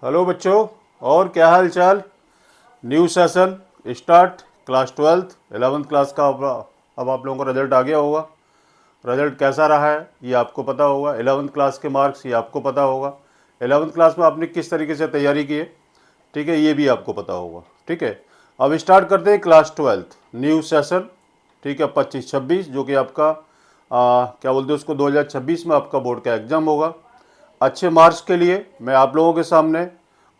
Hello बच्चों, और क्या हाल चाल। New session start. Class 12th 11th class का अब आप लोगों का रिजल्ट आ गया होगा। रिजल्ट कैसा रहा है ये आपको पता होगा। 11th क्लास के मार्क्स ये आपको पता होगा। 11th क्लास में आपने किस तरीके से तैयारी की है, ठीक है, ये भी आपको पता होगा। ठीक है, अब स्टार्ट करते हैं क्लास 12th न्यू सेशन। ठीक है, 25-26 जो कि आपका क्या बोलते हैं उसको 2026 में आपका बोर्ड का एग्ज़ाम होगा। अच्छे मार्क्स के लिए मैं आप लोगों के सामने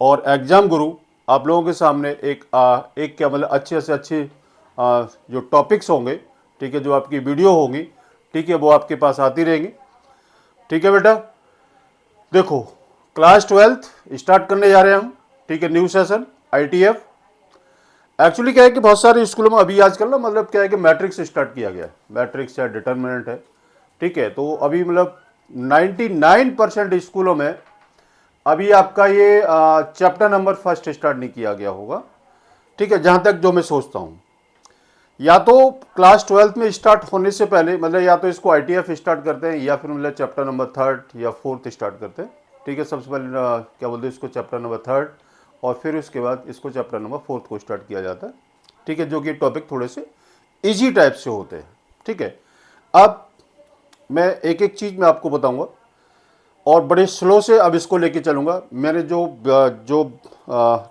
और एग्ज़ाम गुरु आप लोगों के सामने एक क्या मतलब अच्छे से अच्छे जो टॉपिक्स होंगे, ठीक है, जो आपकी वीडियो होगी, ठीक है, वो आपके पास आती रहेंगी। ठीक है बेटा, देखो क्लास 12th स्टार्ट करने जा रहे हैं हम। ठीक है, न्यू सेशन ITF। एक्चुअली क्या है कि बहुत सारे स्कूलों में अभी आजकल ना मतलब क्या है कि मैट्रिक्स स्टार्ट किया गया है। मैट्रिक्स या डिटर्मिनेंट है। ठीक है, तो अभी मतलब 99% स्कूलों में अभी आपका ये चैप्टर नंबर फर्स्ट स्टार्ट नहीं किया गया होगा। ठीक है, जहाँ तक जो मैं सोचता हूँ, या तो क्लास 12th में स्टार्ट होने से पहले मतलब या तो इसको ITF स्टार्ट करते हैं या फिर मतलब चैप्टर नंबर थर्ड या फोर्थ स्टार्ट करते हैं। ठीक है, सबसे पहले क्या बोलते हैं इसको चैप्टर नंबर थर्ड, और फिर उसके बाद इसको चैप्टर नंबर फोर्थ को स्टार्ट किया जाता है। ठीक है, जो कि टॉपिक थोड़े से इजी टाइप से होते हैं। ठीक है, अब मैं एक एक चीज़ मैं आपको बताऊंगा और बड़े स्लो से अब इसको लेके चलूँगा। मैंने जो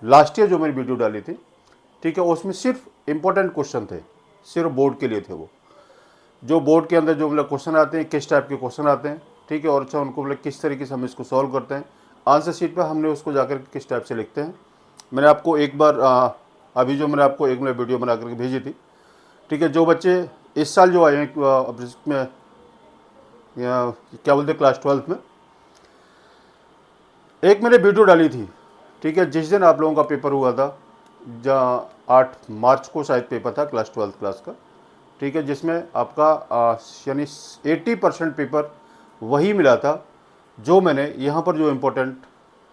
लास्ट ईयर जो मैंने वीडियो डाली थी, ठीक है, उसमें सिर्फ इम्पोर्टेंट क्वेश्चन थे, सिर्फ बोर्ड के लिए थे वो। जो बोर्ड के अंदर जो मतलब क्वेश्चन आते हैं, किस टाइप के क्वेश्चन आते हैं, ठीक है, और अच्छा उनको मतलब किस तरीके से हम इसको सॉल्व करते हैं, आंसर शीट पर हमने उसको जाकर किस टाइप से लिखते हैं। मैंने आपको एक बार अभी जो मैंने आपको एक मिनट वीडियो बना करके भेजी थी। ठीक है, जो बच्चे इस साल जो आए हैं में क्या बोलते हैं क्लास 12th में, एक मैंने वीडियो डाली थी। ठीक है, जिस दिन आप लोगों का पेपर हुआ था, जहाँ 8 मार्च को शायद पेपर था क्लास 12th क्लास का। ठीक है, जिसमें आपका यानी 80% पेपर वही मिला था जो मैंने यहाँ पर जो इम्पोर्टेंट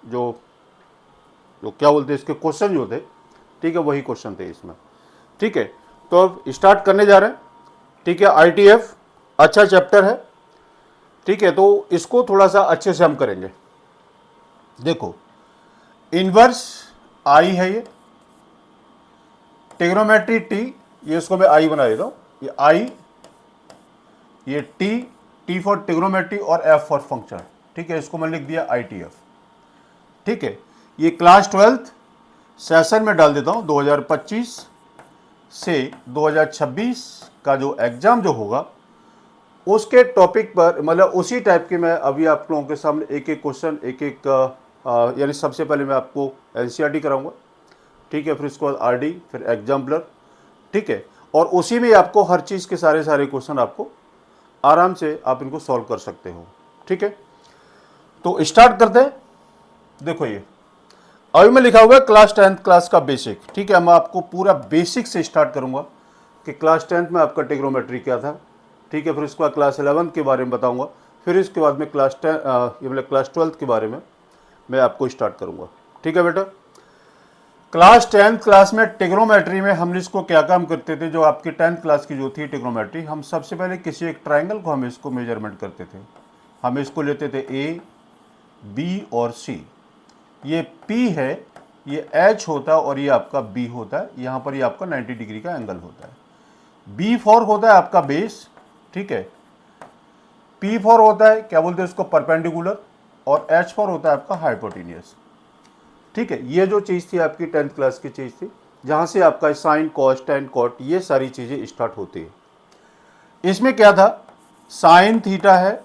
जो जो क्या बोलते हैं इसके क्वेश्चन जो थे, ठीक है, वही क्वेश्चन थे इसमें। ठीक है, तो अब स्टार्ट करने जा रहे हैं। ठीक है, ITF अच्छा चैप्टर है। ठीक है, तो इसको थोड़ा सा अच्छे से हम करेंगे। देखो, इनवर्स आई है ये, टिग्नोमेट्री टी, ये इसको मैं आई बना देता हूँ, ये आई, ये टी फॉर टिग्नोमेट्री और एफ फॉर फंक्शन। ठीक है, इसको मैं लिख दिया ITF। ठीक है, ये क्लास 12th सेशन में डाल देता हूँ। 2025 से 2026 का जो एग्जाम जो होगा उसके टॉपिक पर मतलब उसी टाइप के मैं अभी आप लोगों के सामने एक एक क्वेश्चन एक एक यानी सबसे पहले मैं आपको NCERT कराऊंगा। ठीक है, फिर उसके बाद RD, फिर एग्जाम्पलर। ठीक है, और उसी में आपको हर चीज़ के सारे सारे क्वेश्चन आपको आराम से आप इनको सॉल्व कर सकते हो। ठीक है, तो स्टार्ट करते हैं। देखो, ये अभी मैं लिखा हुआ है क्लास 10th क्लास का बेसिक। ठीक है, मैं आपको पूरा बेसिक से स्टार्ट करूंगा कि क्लास 10th में आपका टिग्नोमेट्री क्या था। ठीक है, फिर उसके बाद क्लास 11th के बारे में बताऊंगा, फिर इसके बाद में क्लास 10 ये मतलब क्लास 12th के बारे में मैं आपको स्टार्ट करूंगा। ठीक है बेटा, क्लास 10th क्लास में टिग्नोमेट्री में हम इसको क्या काम करते थे, जो आपकी 10th क्लास की जो थी टिग्नोमेट्री, हम सबसे पहले किसी एक ट्राइंगल को हम इसको मेजरमेंट करते थे। हम इसको लेते थे A, B और C। ये P है, ये H होता है और ये आपका B होता है। यहाँ पर ये आपका 90 डिग्री का एंगल होता है। B4 होता है आपका बेस। ठीक है, P4 होता है क्या बोलते हैं उसको परपेंडिकुलर, और H4 होता है आपका हाइपोटेनियस। ठीक है, ये जो चीज़ थी आपकी 10th क्लास की चीज़ थी, जहाँ से आपका साइन कॉस टेन कॉट ये सारी चीज़ें स्टार्ट होती है। इसमें क्या था, साइन थीटा है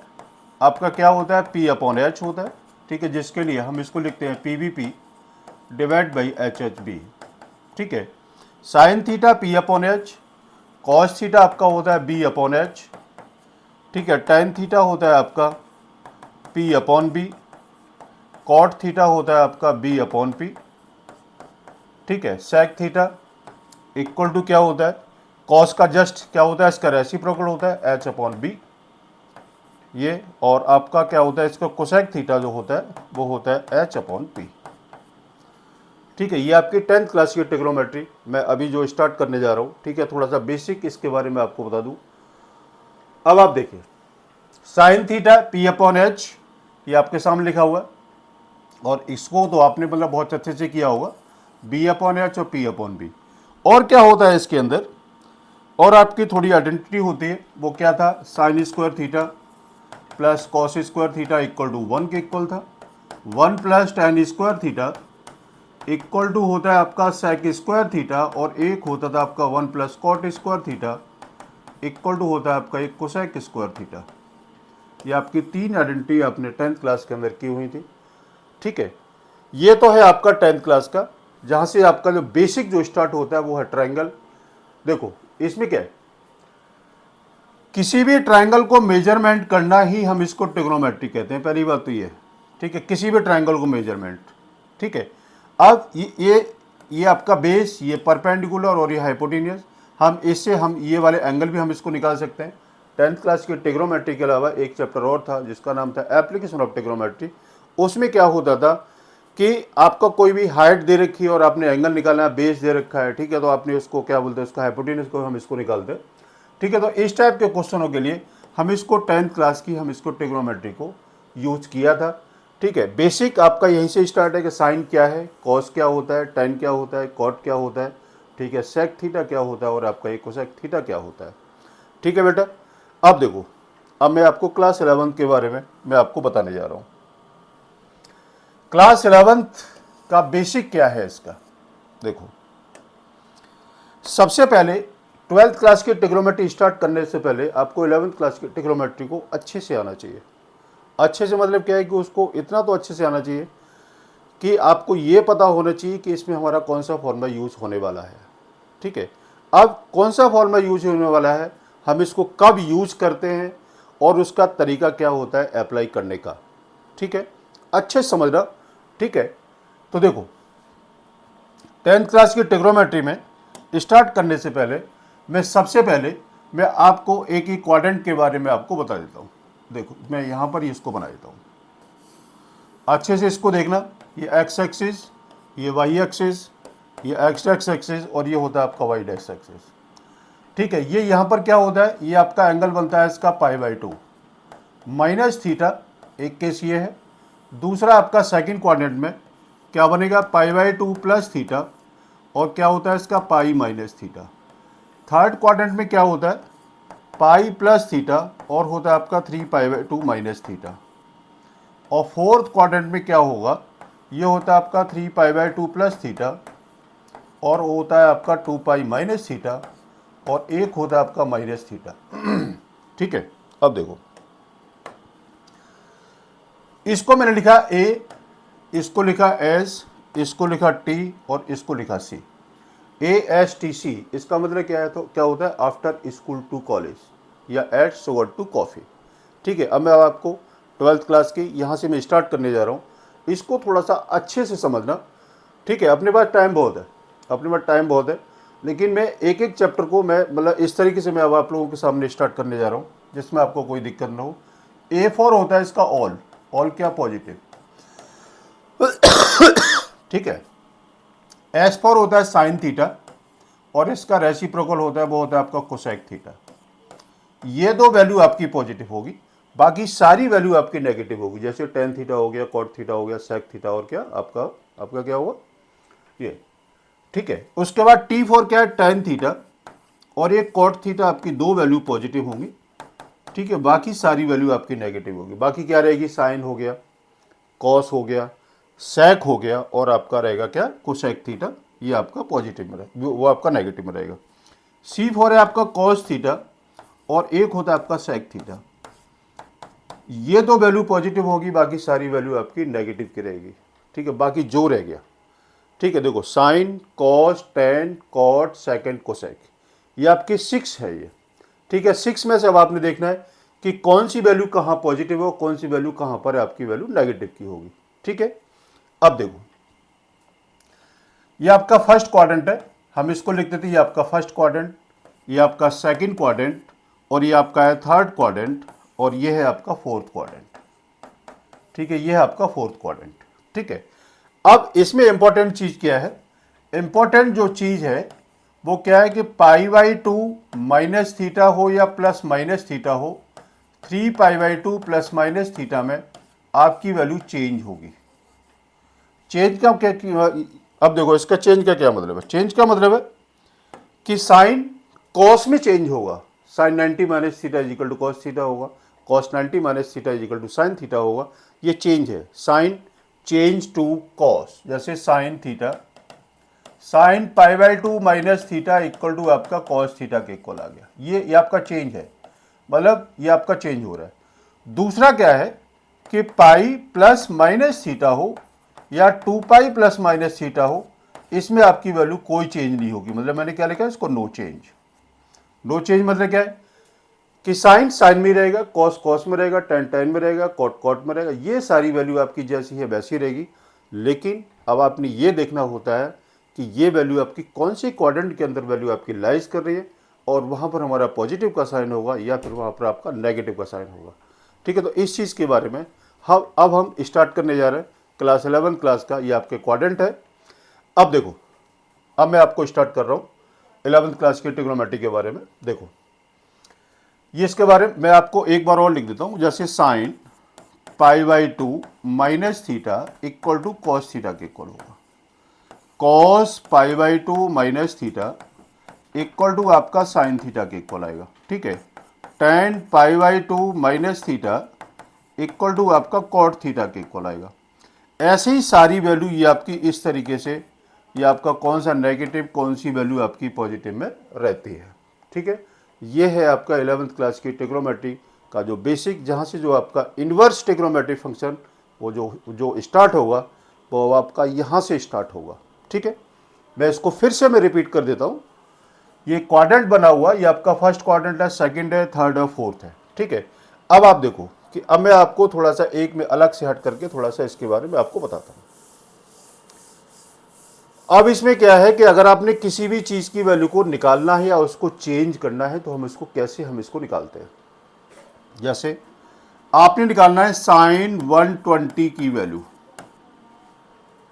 आपका क्या होता है P/H होता है। ठीक है, जिसके लिए हम इसको लिखते हैं PVP डिवाइड बाई HHB। ठीक है, sine theta P/H, cos theta आपका होता है B/H। ठीक है, टेन थीटा होता है आपका P/B, कॉट थीटा होता है आपका B/P। ठीक है, सेक थीटा इक्वल टू क्या होता है, कॉस का जस्ट क्या होता है इसका रेसिप्रोकल होता है H/B ये, और आपका क्या होता है इसका कोसेक थीटा जो होता है वो होता है H/P। ठीक है, ये आपकी 10th क्लास की ट्रिग्नोमेट्री मैं अभी जो स्टार्ट करने जा रहा हूँ। ठीक है, थोड़ा सा बेसिक इसके बारे में आपको बता दूँ। अब आप देखिए, साइन थीटा P/H ये आपके सामने लिखा हुआ है। और इसको तो आपने मतलब बहुत अच्छे से किया होगा, बी अपॉन एच और पी अपॉन बी। और क्या होता है इसके अंदर, और आपकी थोड़ी आइडेंटिटी होती है, वो क्या था, sine square theta plus cos square theta equal to 1 के इक्वल था, 1 plus tan square theta equal to होता है आपका सेक स्क्वायर थीटा, और एक होता था आपका 1 plus cot square theta equal to होता है आपका एक कोसेक स्क्वायर थीटा। ये आपकी 3 आइडेंटिटी आपने 10th क्लास के अंदर की हुई थी। ठीक है, ये तो है आपका 10th क्लास का, जहाँ से आपका जो बेसिक जो स्टार्ट होता है वो है ट्रायंगल। देखो इसमें क्या है, किसी भी ट्रायंगल को मेजरमेंट करना ही हम इसको ट्रिग्नोमेट्री कहते हैं, पहली बात तो ये है। ठीक है, किसी भी ट्रायंगल को मेजरमेंट। ठीक है, अब ये आपका बेस, ये परपेंडिकुलर और ये हाइपोटेन्यूस, हम ये वाले एंगल भी हम इसको निकाल सकते हैं। 10th क्लास की ट्रिग्नोमेट्री के अलावा एक चैप्टर और था जिसका नाम था एप्लीकेशन ऑफ ट्रिग्नोमेट्री। उसमें क्या होता था कि आपका कोई भी हाइट दे रखी है और आपने एंगल निकालना है, बेस दे रखा है, ठीक है, तो आपने उसको क्या बोलते हैं, उसका हाइपोटेन्यूस को हम इसको निकालते हैं। ठीक है, तो इस टाइप के क्वेश्चनों के लिए हम इसको 10th क्लास की हम इसको ट्रिग्नोमेट्री को यूज किया था। ठीक है, बेसिक आपका यहीं से स्टार्ट है कि साइन क्या है, कॉस क्या होता है, टेन क्या होता है, कॉट क्या होता है, ठीक है, सेक थीटा क्या होता है और आपका एक कोसेक थीटा क्या होता है। ठीक है बेटा, अब देखो, अब मैं आपको क्लास 11th के बारे में मैं आपको बताने जा रहा हूँ। क्लास 11th का बेसिक क्या है इसका, देखो सबसे पहले 12th क्लास की ट्रिग्नोमेट्री स्टार्ट करने से पहले आपको 11th क्लास की ट्रिग्नोमेट्री को अच्छे से आना चाहिए। अच्छे से मतलब क्या है कि उसको इतना तो अच्छे से आना चाहिए कि आपको ये पता होना चाहिए कि इसमें हमारा कौन सा फॉर्मूला यूज़ होने वाला है। ठीक है, अब कौन सा फॉर्मूला यूज होने वाला है, हम इसको कब यूज करते हैं और उसका तरीका क्या होता है अप्लाई करने का। ठीक है, अच्छे से समझना। ठीक है, तो देखो 10th क्लास की ट्रिग्नोमेट्री में स्टार्ट करने से पहले सबसे पहले मैं आपको एक ही क्वाड्रेंट के बारे में आपको बता देता हूँ। देखो मैं यहाँ पर इसको बना देता हूँ, अच्छे से इसको देखना। ये एक्स एक्सिस, ये वाई एक्सिस, ये एक्स एक्सिस और ये होता है आपका वाई एक्स एक्सिस। ठीक है, ये यहाँ पर क्या होता है, ये आपका एंगल बनता है इसका π/2 माइनस थीटा, एक केस ये है। दूसरा आपका सेकंड क्वाड्रेंट में क्या बनेगा, π/2 प्लस थीटा और क्या होता है इसका pi minus theta. Third quadrant में क्या होता है, पाई प्लस थीटा और होता है आपका 3π/2 माइनस थीटा। और फोर्थ क्वाड्रेंट में क्या होगा, ये होता है आपका 3π/2 प्लस थीटा और होता है आपका 2π माइनस थीटा और एक होता है आपका माइनस थीटा। ठीक है, अब देखो इसको मैंने लिखा ए, इसको लिखा एस, इसको लिखा टी और इसको लिखा सी। ASTC इसका मतलब क्या है, तो क्या होता है आफ्टर स्कूल टू कॉलेज या एट शुगर टू कॉफ़ी। ठीक है, अब मैं आपको 12th क्लास की यहाँ से मैं स्टार्ट करने जा रहा हूँ, इसको थोड़ा सा अच्छे से समझना। ठीक है, अपने पास टाइम बहुत है, अपने पास टाइम बहुत है, लेकिन मैं एक एक चैप्टर को मैं मतलब इस तरीके से मैं अब आप लोगों के सामने स्टार्ट करने जा रहा हूँ जिसमें आपको कोई दिक्कत ना हो। A4 होता है इसका ऑल, ऑल क्या पॉजिटिव। ठीक है, S4 होता है साइन थीटा और इसका रेसिप्रोकल होता है वो होता है आपका कोसेक थीटा। ये दो वैल्यू आपकी पॉजिटिव होगी, बाकी सारी वैल्यू आपकी नेगेटिव होगी, जैसे टेन थीटा हो गया, कॉट थीटा हो गया, सेक थीटा और क्या आपका क्या होगा ये। ठीक है, उसके बाद T4 क्या है, टेन थीटा और एक कॉट थीटा, आपकी दो वैल्यू पॉजिटिव होंगी। ठीक है, बाकी सारी वैल्यू आपकी नेगेटिव होगी। बाकी क्या रहेगी, साइन हो गया, कॉस हो गया, सेक हो गया और आपका रहेगा क्या, कोसेक थीटा, ये आपका पॉजिटिव में रहेगा, वो आपका नेगेटिव में रहेगा। C4 है आपका कॉस थीटा और एक होता है आपका सेक थीटा। ये दो वैल्यू पॉजिटिव होगी, बाकी सारी वैल्यू आपकी नेगेटिव की रहेगी। ठीक है, बाकी जो रह गया। ठीक है, देखो sine, cos, tan, cot, second, cosec, ये आपकी 6 है ये। ठीक है, 6 में से अब आपने देखना है कि कौन सी वैल्यू कहाँ पॉजिटिव हो, कौन सी वैल्यू कहाँ पर आपकी वैल्यू नेगेटिव की होगी। ठीक है, अब देखो ये आपका फर्स्ट क्वाड्रेंट है, हम इसको लिख देते हैं, ये आपका फर्स्ट क्वाड्रेंट, ये आपका सेकंड क्वाड्रेंट और ये आपका है थर्ड क्वाड्रेंट और ये है आपका फोर्थ क्वाड्रेंट। ठीक है, ये है आपका फोर्थ क्वाड्रेंट। ठीक है, अब इसमें इंपॉर्टेंट चीज क्या है, इंपॉर्टेंट जो चीज है वो क्या है कि π/2 माइनस थीटा हो या प्लस माइनस थीटा हो, 3π/2 प्लस माइनस थीटा में आपकी वैल्यू चेंज होगी। चेंज का क्या, अब देखो इसका चेंज का क्या मतलब है। चेंज का मतलब है कि साइन कॉस में चेंज होगा, sine 90 minus theta is equal to cos theta होगा, cos 90 minus theta is equal to sine theta होगा। ये चेंज है, साइन चेंज टू कॉस, जैसे sine theta, sine pi by 2 minus theta equal to आपका cos theta के equal आ गया। ये आपका चेंज है, मतलब ये आपका चेंज हो रहा है। दूसरा क्या है कि पाई प्लस माइनस थीटा हो या 2 पाई प्लस माइनस थीटा हो, इसमें आपकी वैल्यू कोई चेंज नहीं होगी। मतलब मैंने क्या लिखा है इसको, नो चेंज। नो चेंज मतलब क्या है कि साइन साइन में रहेगा, कॉस कॉस में रहेगा, टेन टेन में रहेगा, कॉट कॉट में रहेगा। ये सारी वैल्यू आपकी जैसी है वैसी रहेगी। लेकिन अब आपने ये देखना होता है कि ये वैल्यू आपकी कौन से क्वाड्रेंट के अंदर वैल्यू आपकी लाइज कर रही है, और वहाँ पर हमारा पॉजिटिव का साइन होगा या फिर वहाँ पर आपका नेगेटिव का साइन होगा। ठीक है, तो इस चीज़ के बारे में अब हम स्टार्ट करने जा रहे हैं क्लास 11 क्लास का। ये आपके क्वाड्रेंट है। अब देखो, अब मैं आपको स्टार्ट कर रहा हूँ 11th क्लास के ट्रिग्नोमेट्री के बारे में। देखो ये इसके बारे में मैं आपको एक बार और लिख देता हूँ, जैसे sine pi by 2 minus theta equal to cos theta के इक्वल होगा, cos pi by 2 minus theta equal to आपका साइन थीटा के इक्वल आएगा। ठीक है, tan pi by 2 minus theta equal to आपका कॉट थीटा के इक्वल आएगा। ऐसे ही सारी वैल्यू ये आपकी इस तरीके से, ये आपका कौन सा नेगेटिव कौन सी वैल्यू आपकी पॉजिटिव में रहती है। ठीक है, ये है आपका 11th क्लास की ट्रिग्नोमेट्री का जो बेसिक, जहाँ से जो आपका इन्वर्स ट्रिग्नोमेट्री फंक्शन वो जो स्टार्ट होगा वो आपका यहाँ से स्टार्ट होगा। ठीक है, मैं इसको फिर से मैं रिपीट कर देता हूँ। ये क्वाड्रेंट बना हुआ, ये आपका फर्स्ट क्वाड्रेंट है, सेकंड है, थर्ड है, फोर्थ है। ठीक है, अब आप देखो कि अब मैं आपको थोड़ा सा एक में अलग से हट करके थोड़ा सा इसके बारे में आपको बताता हूँ। अब इसमें क्या है कि अगर आपने किसी भी चीज की वैल्यू को निकालना है या उसको चेंज करना है तो हम इसको निकालते हैं। जैसे आपने निकालना है साइन 120 की वैल्यू।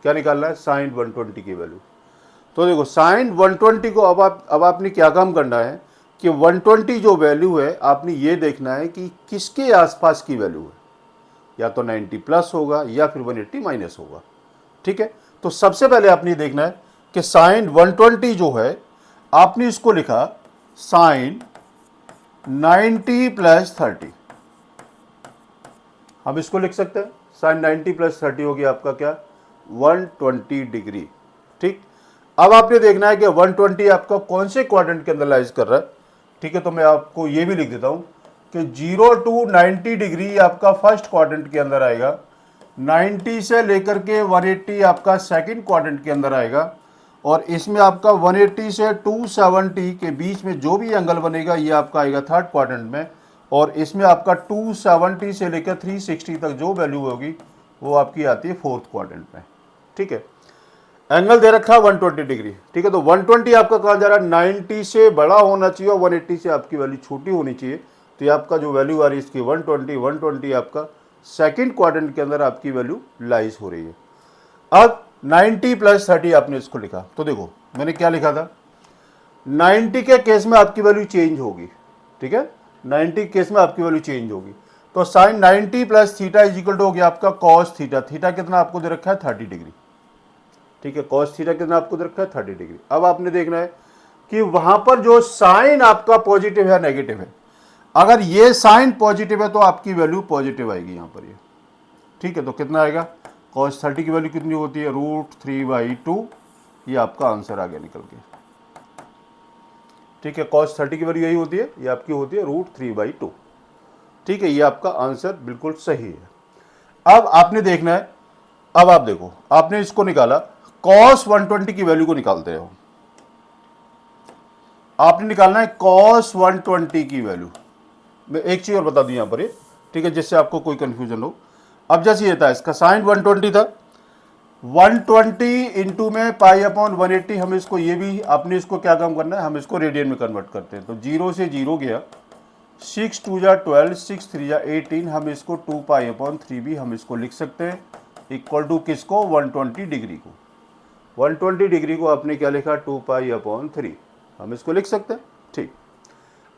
क्या निकालना है? साइन 120 की वैल्यू। तो देखो साइन 120 को अब आपने क्या काम करना है कि 120 जो वैल्यू है आपने ये देखना है कि किसके आसपास की वैल्यू है, या तो 90 प्लस होगा या फिर 180 माइनस होगा। ठीक है, तो सबसे पहले आपने देखना है कि साइन 120 जो है आपने इसको लिखा साइन 90 प्लस 30। हम इसको लिख सकते हैं साइन 90 प्लस 30 हो गया आपका क्या, 120 डिग्री। ठीक, अब आपने देखना है कि 120 आपका कौन से क्वाड्रेंट के अंदर लाइज कर रहा है। ठीक है, तो मैं आपको ये भी लिख देता हूं कि 0 to 90 डिग्री आपका फर्स्ट क्वाड्रेंट के अंदर आएगा, 90 से लेकर के 180 आपका सेकंड क्वाड्रेंट के अंदर आएगा, और इसमें आपका 180 से 270 के बीच में जो भी एंगल बनेगा ये आपका आएगा थर्ड क्वाड्रेंट में, और इसमें आपका 270 से लेकर 360 तक जो वैल्यू होगी वो आपकी आती है फोर्थ क्वाड्रेंट में। ठीक है, एंगल दे रखा है 120 डिग्री। ठीक है, तो 120 आपका कहा जा रहा है 90 से बड़ा होना चाहिए और 180 से आपकी वैल्यू छोटी होनी चाहिए। तो ये आपका जो वैल्यू आ रही है इसकी 120 आपका सेकंड क्वाड्रेंट के अंदर आपकी वैल्यू लाइज हो रही है। अब 90 प्लस 30 आपने इसको लिखा, तो देखो मैंने क्या लिखा था, 90 के केस में आपकी वैल्यू चेंज होगी। ठीक है, 90 केस में आपकी वैल्यू चेंज होगी, तो sine 90 plus theta is equal to हो गया आपका कॉस थीटा। थीटा कितना आपको दे रखा है 30 डिग्री। ठीक है, कॉस थीटा कितना आपको दे रखा है 30 डिग्री। अब आपने देखना है कि वहां पर जो साइन आपका पॉजिटिव है नेगेटिव है, अगर ये साइन पॉजिटिव है तो आपकी वैल्यू पॉजिटिव आएगी यहां पर ये। ठीक है, तो कितना आएगा, कॉस 30 की वैल्यू कितनी होती है, √3/2। ये आपका आंसर आ गया निकल के। ठीक है, कॉस 30 की वैल्यू यही होती है, ये आपकी होती है √3/2। ठीक है, ये आपका आंसर बिल्कुल सही है। अब आपने देखना है, अब आप देखो आपने इसको निकाला, कॉस 120 की वैल्यू को निकालते हो, आपने निकालना है कॉस 120 की वैल्यू। मैं एक चीज और बता दूं यहां पर ये, ठीक है, जिससे आपको कोई कंफ्यूजन हो। अब जैसे ये था इसका साइन 120 था, 120 इंटू में पाई अपॉन 180, हम इसको ये भी आपने इसको क्या काम करना है, हम इसको रेडियन में कन्वर्ट करते हैं। तो 0 से 0 गया, 6 2 जा 12, 6 3 जा 18, हम इसको 2 पाई अपॉन 3 भी हम इसको लिख सकते हैं, इक्वल टू किसको, 120 डिग्री को। 120 डिग्री को आपने क्या लिखा, 2 पाई अपॉन 3, हम इसको लिख सकते हैं। ठीक,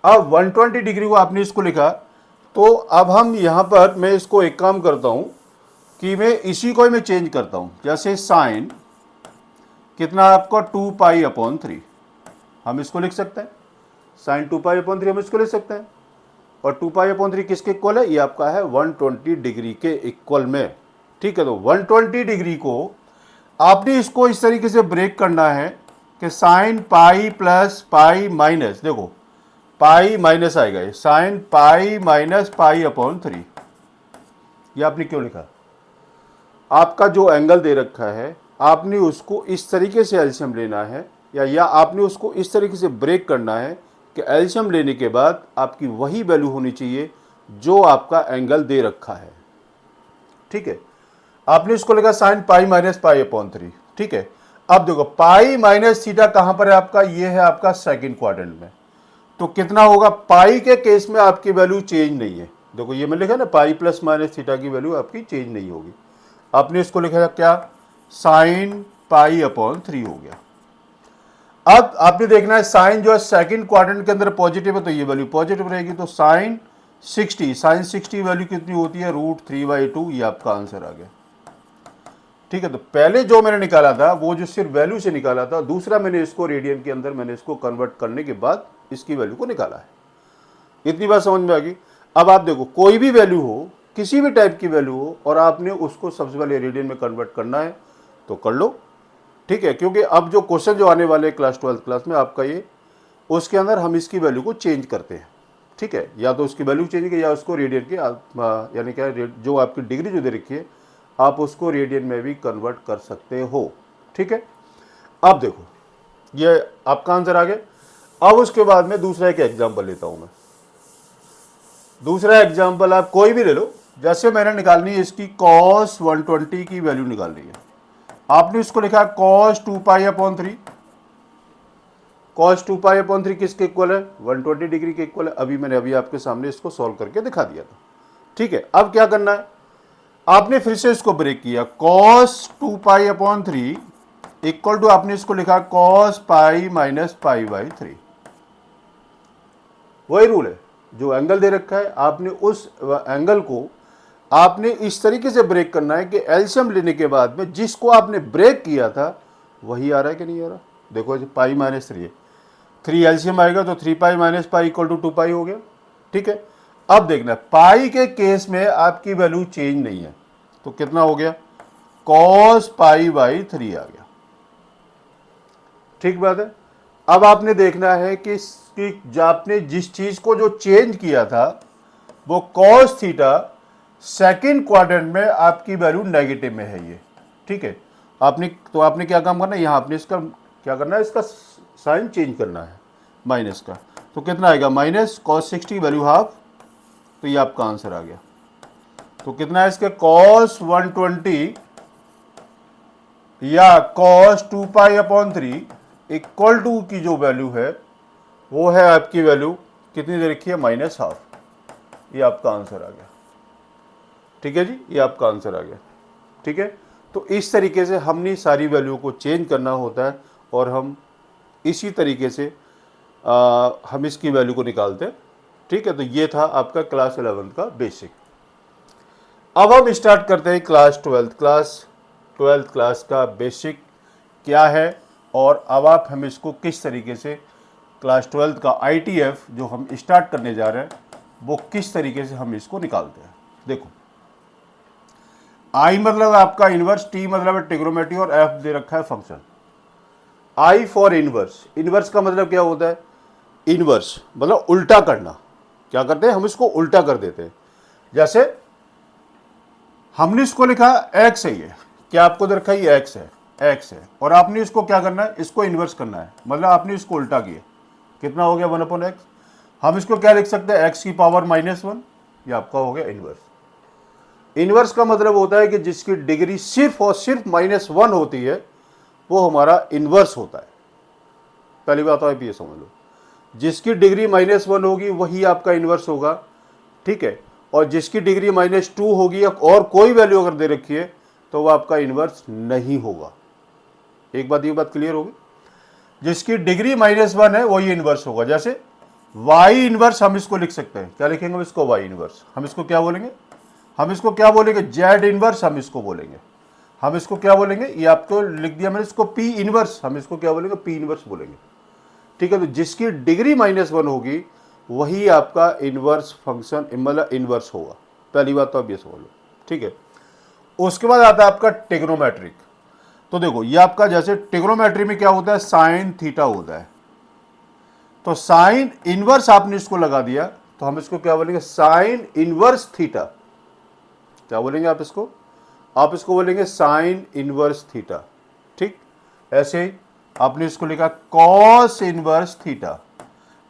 अब 120 डिग्री को आपने इसको लिखा, तो अब हम यहाँ पर मैं इसको एक काम करता हूँ कि मैं इसी को ही मैं चेंज करता हूं, जैसे साइन कितना आपका 2π/3, हम इसको लिख सकते हैं, साइन 2π/3 हम इसको लिख सकते हैं, और 2π/3 किसके इक्वल है, ये आपका है 120 डिग्री के इक्वल में। ठीक है, तो 120 डिग्री को आपने इसको इस तरीके से ब्रेक करना है कि sine pi plus pi minus, देखो पाई माइनस आएगा, ये साइन पाई माइनस π/3। ये आपने क्यों लिखा, आपका जो एंगल दे रखा है आपने उसको इस तरीके से एलसीएम लेना है, या आपने उसको इस तरीके से ब्रेक करना है कि एलसीएम लेने के बाद आपकी वही वैल्यू होनी चाहिए जो आपका एंगल दे रखा है। ठीक है, आपने इसको लिखा साइन पाई माइनस π/3। ठीक है, अब देखो पाई माइनस थीटा कहां पर है आपका, ये है आपका सेकंड क्वाड्रेंट में, तो कितना होगा, पाई के केस में आपकी वैल्यू चेंज नहीं है, देखो ये मैं लिखा ना पाई प्लस माइनस थीटा की वैल्यू आपकी चेंज नहीं होगी। आपने इसको लिखा क्या, साइन π/3 हो गया। अब आपने देखना है साइन जो है सेकंड क्वाड्रेंट के अंदर पॉजिटिव है, तो ये वैल्यू पॉजिटिव रहेगी, तो साइन 60 वैल्यू कितनी होती है, √3/2, ये आपका आंसर आ गया। ठीक है, तो पहले जो मैंने निकाला था वो जो सिर्फ वैल्यू से निकाला था, दूसरा मैंने इसको रेडियन के अंदर मैंने इसको कन्वर्ट करने के बाद इसकी वैल्यू को निकाला है। इतनी बात समझ में आ गई। अब आप देखो कोई भी वैल्यू हो, किसी भी टाइप की वैल्यू हो, और आपने उसको सबसे पहले रेडियन में कन्वर्ट करना है तो कर लो। ठीक है, क्योंकि अब जो क्वेश्चन जो आने वाले क्लास 12th क्लास में आपका ये, उसके अंदर हम इसकी वैल्यू को चेंज करते हैं। ठीक है, या तो उसकी वैल्यू चेंज की या उसको रेडियन के यानी क्या जो आपकी डिग्री जो दे रखी है आप उसको रेडियन में भी कन्वर्ट कर सकते हो। ठीक है, अब देखो ये आपका आंसर आ गया। अब उसके बाद में दूसरा एक एग्जाम्पल लेता हूं मैं। दूसरा एग्जाम्पल आप कोई भी ले लो, जैसे मैंने निकालनी है इसकी cos 120 की वैल्यू निकालनी है। आपने इसको लिखा cos 2π/3, cos 2π/3 किसके इक्वल है, 120 डिग्री के इक्वल है। मैंने अभी आपके सामने इसको सॉल्व करके दिखा दिया था। ठीक है, अब क्या करना है, आपने फिर से इसको ब्रेक किया, cos 2π/3 इक्वल टू आपने इसको लिखा cos पाई माइनस π/3। वही रूल है, जो एंगल दे रखा है आपने उस एंगल को आपने इस तरीके से ब्रेक करना है कि एलसीएम लेने के बाद में जिसको आपने ब्रेक किया था वही आ रहा है कि नहीं आ रहा। देखो पाई माइनस 3 है, 3 एलसीएम आएगा तो 3π माइनस पाई इक्वल टू 2π हो गया। ठीक है, अब देखना पाई के केस में आपकी वैल्यू चेंज नहीं है, तो कितना हो गया, cos π/3 आ गया। ठीक बात है। अब आपने देखना है कि आपने जिस चीज को जो चेंज किया था वो cos थीटा सेकंड क्वाड्रेंट में आपकी वैल्यू नेगेटिव में है ये। ठीक है, आपने क्या काम करना है, यहां आपने इसका क्या करना है, इसका साइन चेंज करना है माइनस का, तो कितना आएगा, माइनस cos 60 वैल्यू हाफ, तो ये आपका आंसर आ गया। तो कितना है इसके, cos 120 या cos 2π/3 इक्वल टू की जो वैल्यू है वो है आपकी वैल्यू कितनी दे रखी है, -½ ये आपका आंसर आ गया। ठीक है जी, ये आपका आंसर आ गया। ठीक है, तो इस तरीके से हमने सारी वैल्यू को चेंज करना होता है और हम इसी तरीके से हम इसकी वैल्यू को निकालते हैं। ठीक है, तो ये था आपका क्लास 11th का बेसिक। अब हम स्टार्ट करते हैं क्लास 12th क्लास का बेसिक क्या है, और अब आप हम इसको किस तरीके से क्लास 12th का ITF जो हम स्टार्ट करने जा रहे हैं वो किस तरीके से हम इसको निकालते हैं। देखो I मतलब आपका इनवर्स, T मतलब है ट्रिग्नोमेट्री, और F दे रखा है function. I for inverse, inverse का मतलब क्या होता है, इनवर्स मतलब उल्टा करना। क्या करते हैं, हम इसको उल्टा कर देते हैं। जैसे हमने इसको लिखा x है, ये क्या आपको दे रखा है, ये x है, और आपने इसको क्या करना है, इसको इन्वर्स करना है, मतलब आपने इसको उल्टा किया, कितना हो गया 1/x। हम इसको क्या लिख सकते हैं, x की पावर -1, ये आपका हो गया इन्वर्स। इन्वर्स का मतलब होता है कि जिसकी डिग्री सिर्फ और सिर्फ -1 होती है वो हमारा इन्वर्स होता है। पहली बात आप ये समझ लो, जिसकी डिग्री -1 होगी वही आपका इन्वर्स होगा। ठीक है, और जिसकी डिग्री -2 होगी और कोई वैल्यू अगर दे रखी है तो वह आपका इन्वर्स नहीं होगा। एक बात, ये बात क्लियर होगी, जिसकी डिग्री -1 है वही इन्वर्स होगा। जैसे y इन्वर्स हम इसको लिख सकते हैं, क्या लिखेंगे हम इसको, y इन्वर्स, हम इसको क्या बोलेंगे, हम इसको क्या बोलेंगे, जेड इनवर्स हम इसको बोलेंगे। हम इसको क्या बोलेंगे, ये आपको लिख दिया मैंने, इसको पी इनवर्स, हम इसको क्या बोलेंगे, पी इनवर्स बोलेंगे। ठीक है, तो जिसकी डिग्री -1 होगी वही आपका इनवर्स फंक्शन मतलब इनवर्स होगा। पहली बात तो आप ये समझ लो। ठीक है, उसके बाद आता है आपका टिग्नोमेट्रिक। तो देखो ये आपका जैसे टिग्नोमेट्री में क्या होता है, साइन थीटा होता है। तो साइन इनवर्स आपने इसको लगा दिया तो हम इसको क्या बोलेंगे, साइन इनवर्स थीटा। क्या बोलेंगे आप इसको, आप इसको बोलेंगे साइन इनवर्स थीटा। ठीक, ऐसे ही आपने इसको लिखा कॉस इनवर्स थीटा,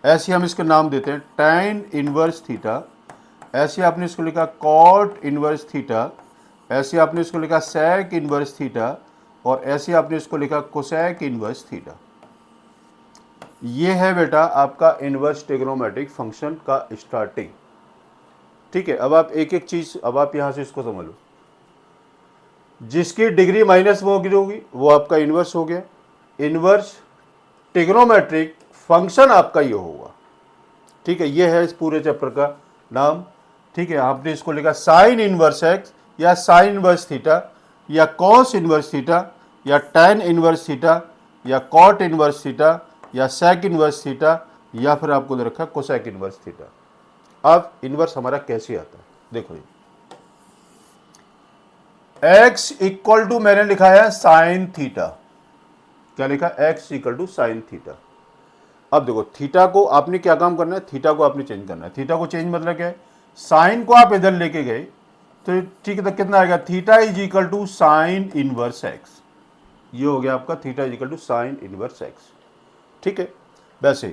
ऐसे हम इसका नाम देते हैं टैन इनवर्स थीटा। ऐसे आपने इसको लिखा कॉट इनवर्स थीटा, ऐसे आपने इसको लिखा सेक इनवर्स थीटा, और ऐसे आपने इसको लिखा कोसेक इनवर्स थीटा। ये है बेटा आपका इनवर्स ट्रिग्नोमेट्रिक फंक्शन का स्टार्टिंग। ठीक है, अब आप एक एक चीज, अब आप यहां से इसको समझ लो। जिसकी डिग्री -1 होगी वो आपका इनवर्स हो गया। इनवर्स ट्रिग्नोमेट्रिक फंक्शन आपका ये होगा। ठीक है, ये है इस पूरे चैप्टर का नाम। ठीक है, आपने इसको लिखा साइन इनवर्स एक्स या साइन इनवर्स थीटा या कॉस इनवर्स थीटा या टैन इनवर्स थीटा या कॉट इनवर्स थीटा या सेक इनवर्स थीटा या फिर आपको दे रखा कोसेक इनवर्स थीटा। अब इनवर्स हमारा कैसे आता है, देखो ये x इक्वल टू मैंने लिखा है साइन थीटा। क्या लिखा, x equal to sine theta. अब देखो थीटा को आपने क्या काम करना है, थीटा को आपने चेंज करना है। थीटा को चेंज मतलब क्या है, साइन को आप इधर लेके गए तो ठीक है, तो कितना आएगा, theta is equal to sine inverse x. ये हो गया आपका theta is equal to sine inverse x. ठीक है, वैसे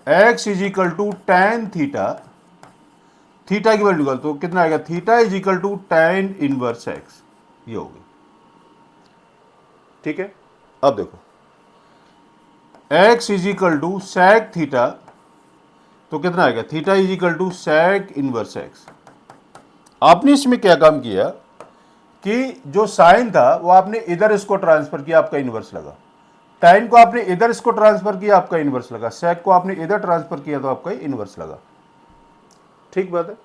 x is equal to tan theta, theta की वैल्यू निकाल तो कितना आएगा, theta is equal to tan inverse x. ये हो गई। ठीक है, अब देखो x is equal to sec theta, तो कितना आएगा, theta is equal to sec inverse x. आपने इसमें क्या काम किया कि जो साइन था वो आपने इधर इसको ट्रांसफर किया, आपका इनवर्स लगा। टैन को आपने इधर इसको ट्रांसफर किया, आपका इनवर्स लगा। सेक को आपने इधर ट्रांसफर किया तो आपका इनवर्स लगा। ठीक बात है।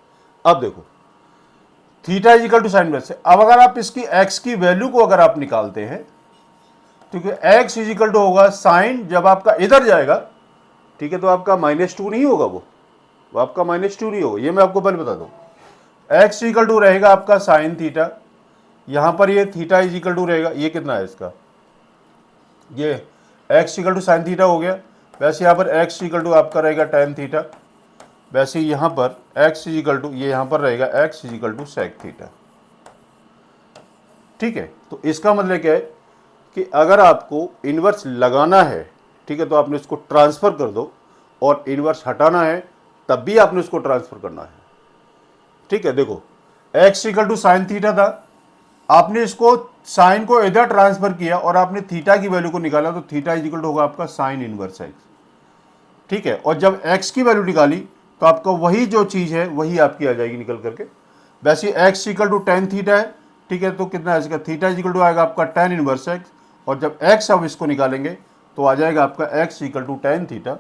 अब देखो theta is equal to sine inverse. अब अगर आप इसकी एक्स की वैल्यू को अगर आप निकालते हैं तो एक्स इज इक्वल टू होगा साइन, जब आपका इधर जाएगा ठीक है तो आपका -2 नहीं होगा, वो आपका -2 नहीं होगा। ये मैं आपको पहले बता दूं, एक्स इक्वल टू रहेगा आपका साइन थीटा, यहां पर ये थीटा इज इक्वल टू रहेगा, ये कितना है इसका, ये x equal to sine theta हो गया। वैसे यहां पर एक्स इक्वल टू आपका रहेगा टैन थीटा, वैसे यहां पर एक्स इज इक्वल टू, ये यहां पर रहेगा x is equal to sec theta. ठीक है, तो इसका मतलब क्या है कि अगर आपको इनवर्स लगाना है ठीक है तो आपने इसको ट्रांसफर कर दो, और इनवर्स हटाना है तब भी आपने इसको ट्रांसफर करना है। ठीक है, देखो x equal to sine theta था, आपने इसको साइन को इधर ट्रांसफर किया और आपने थीटा की वैल्यू को निकाला तो थीटा इज इक्वल टू होगा आपका साइन इनवर्स एक्स। ठीक है, और जब एक्स की वैल्यू निकाली तो आपका वही जो चीज है वही आपकी आ जाएगी निकल करके। वैसे x equal to tan theta है, ठीक है, तो कितना है थीटा इज इक्वल टू आएगा आपका टेन इनवर्स एक्स, और जब एक्स अब इसको निकालेंगे तो आ जाएगा आपका x equal to tan theta.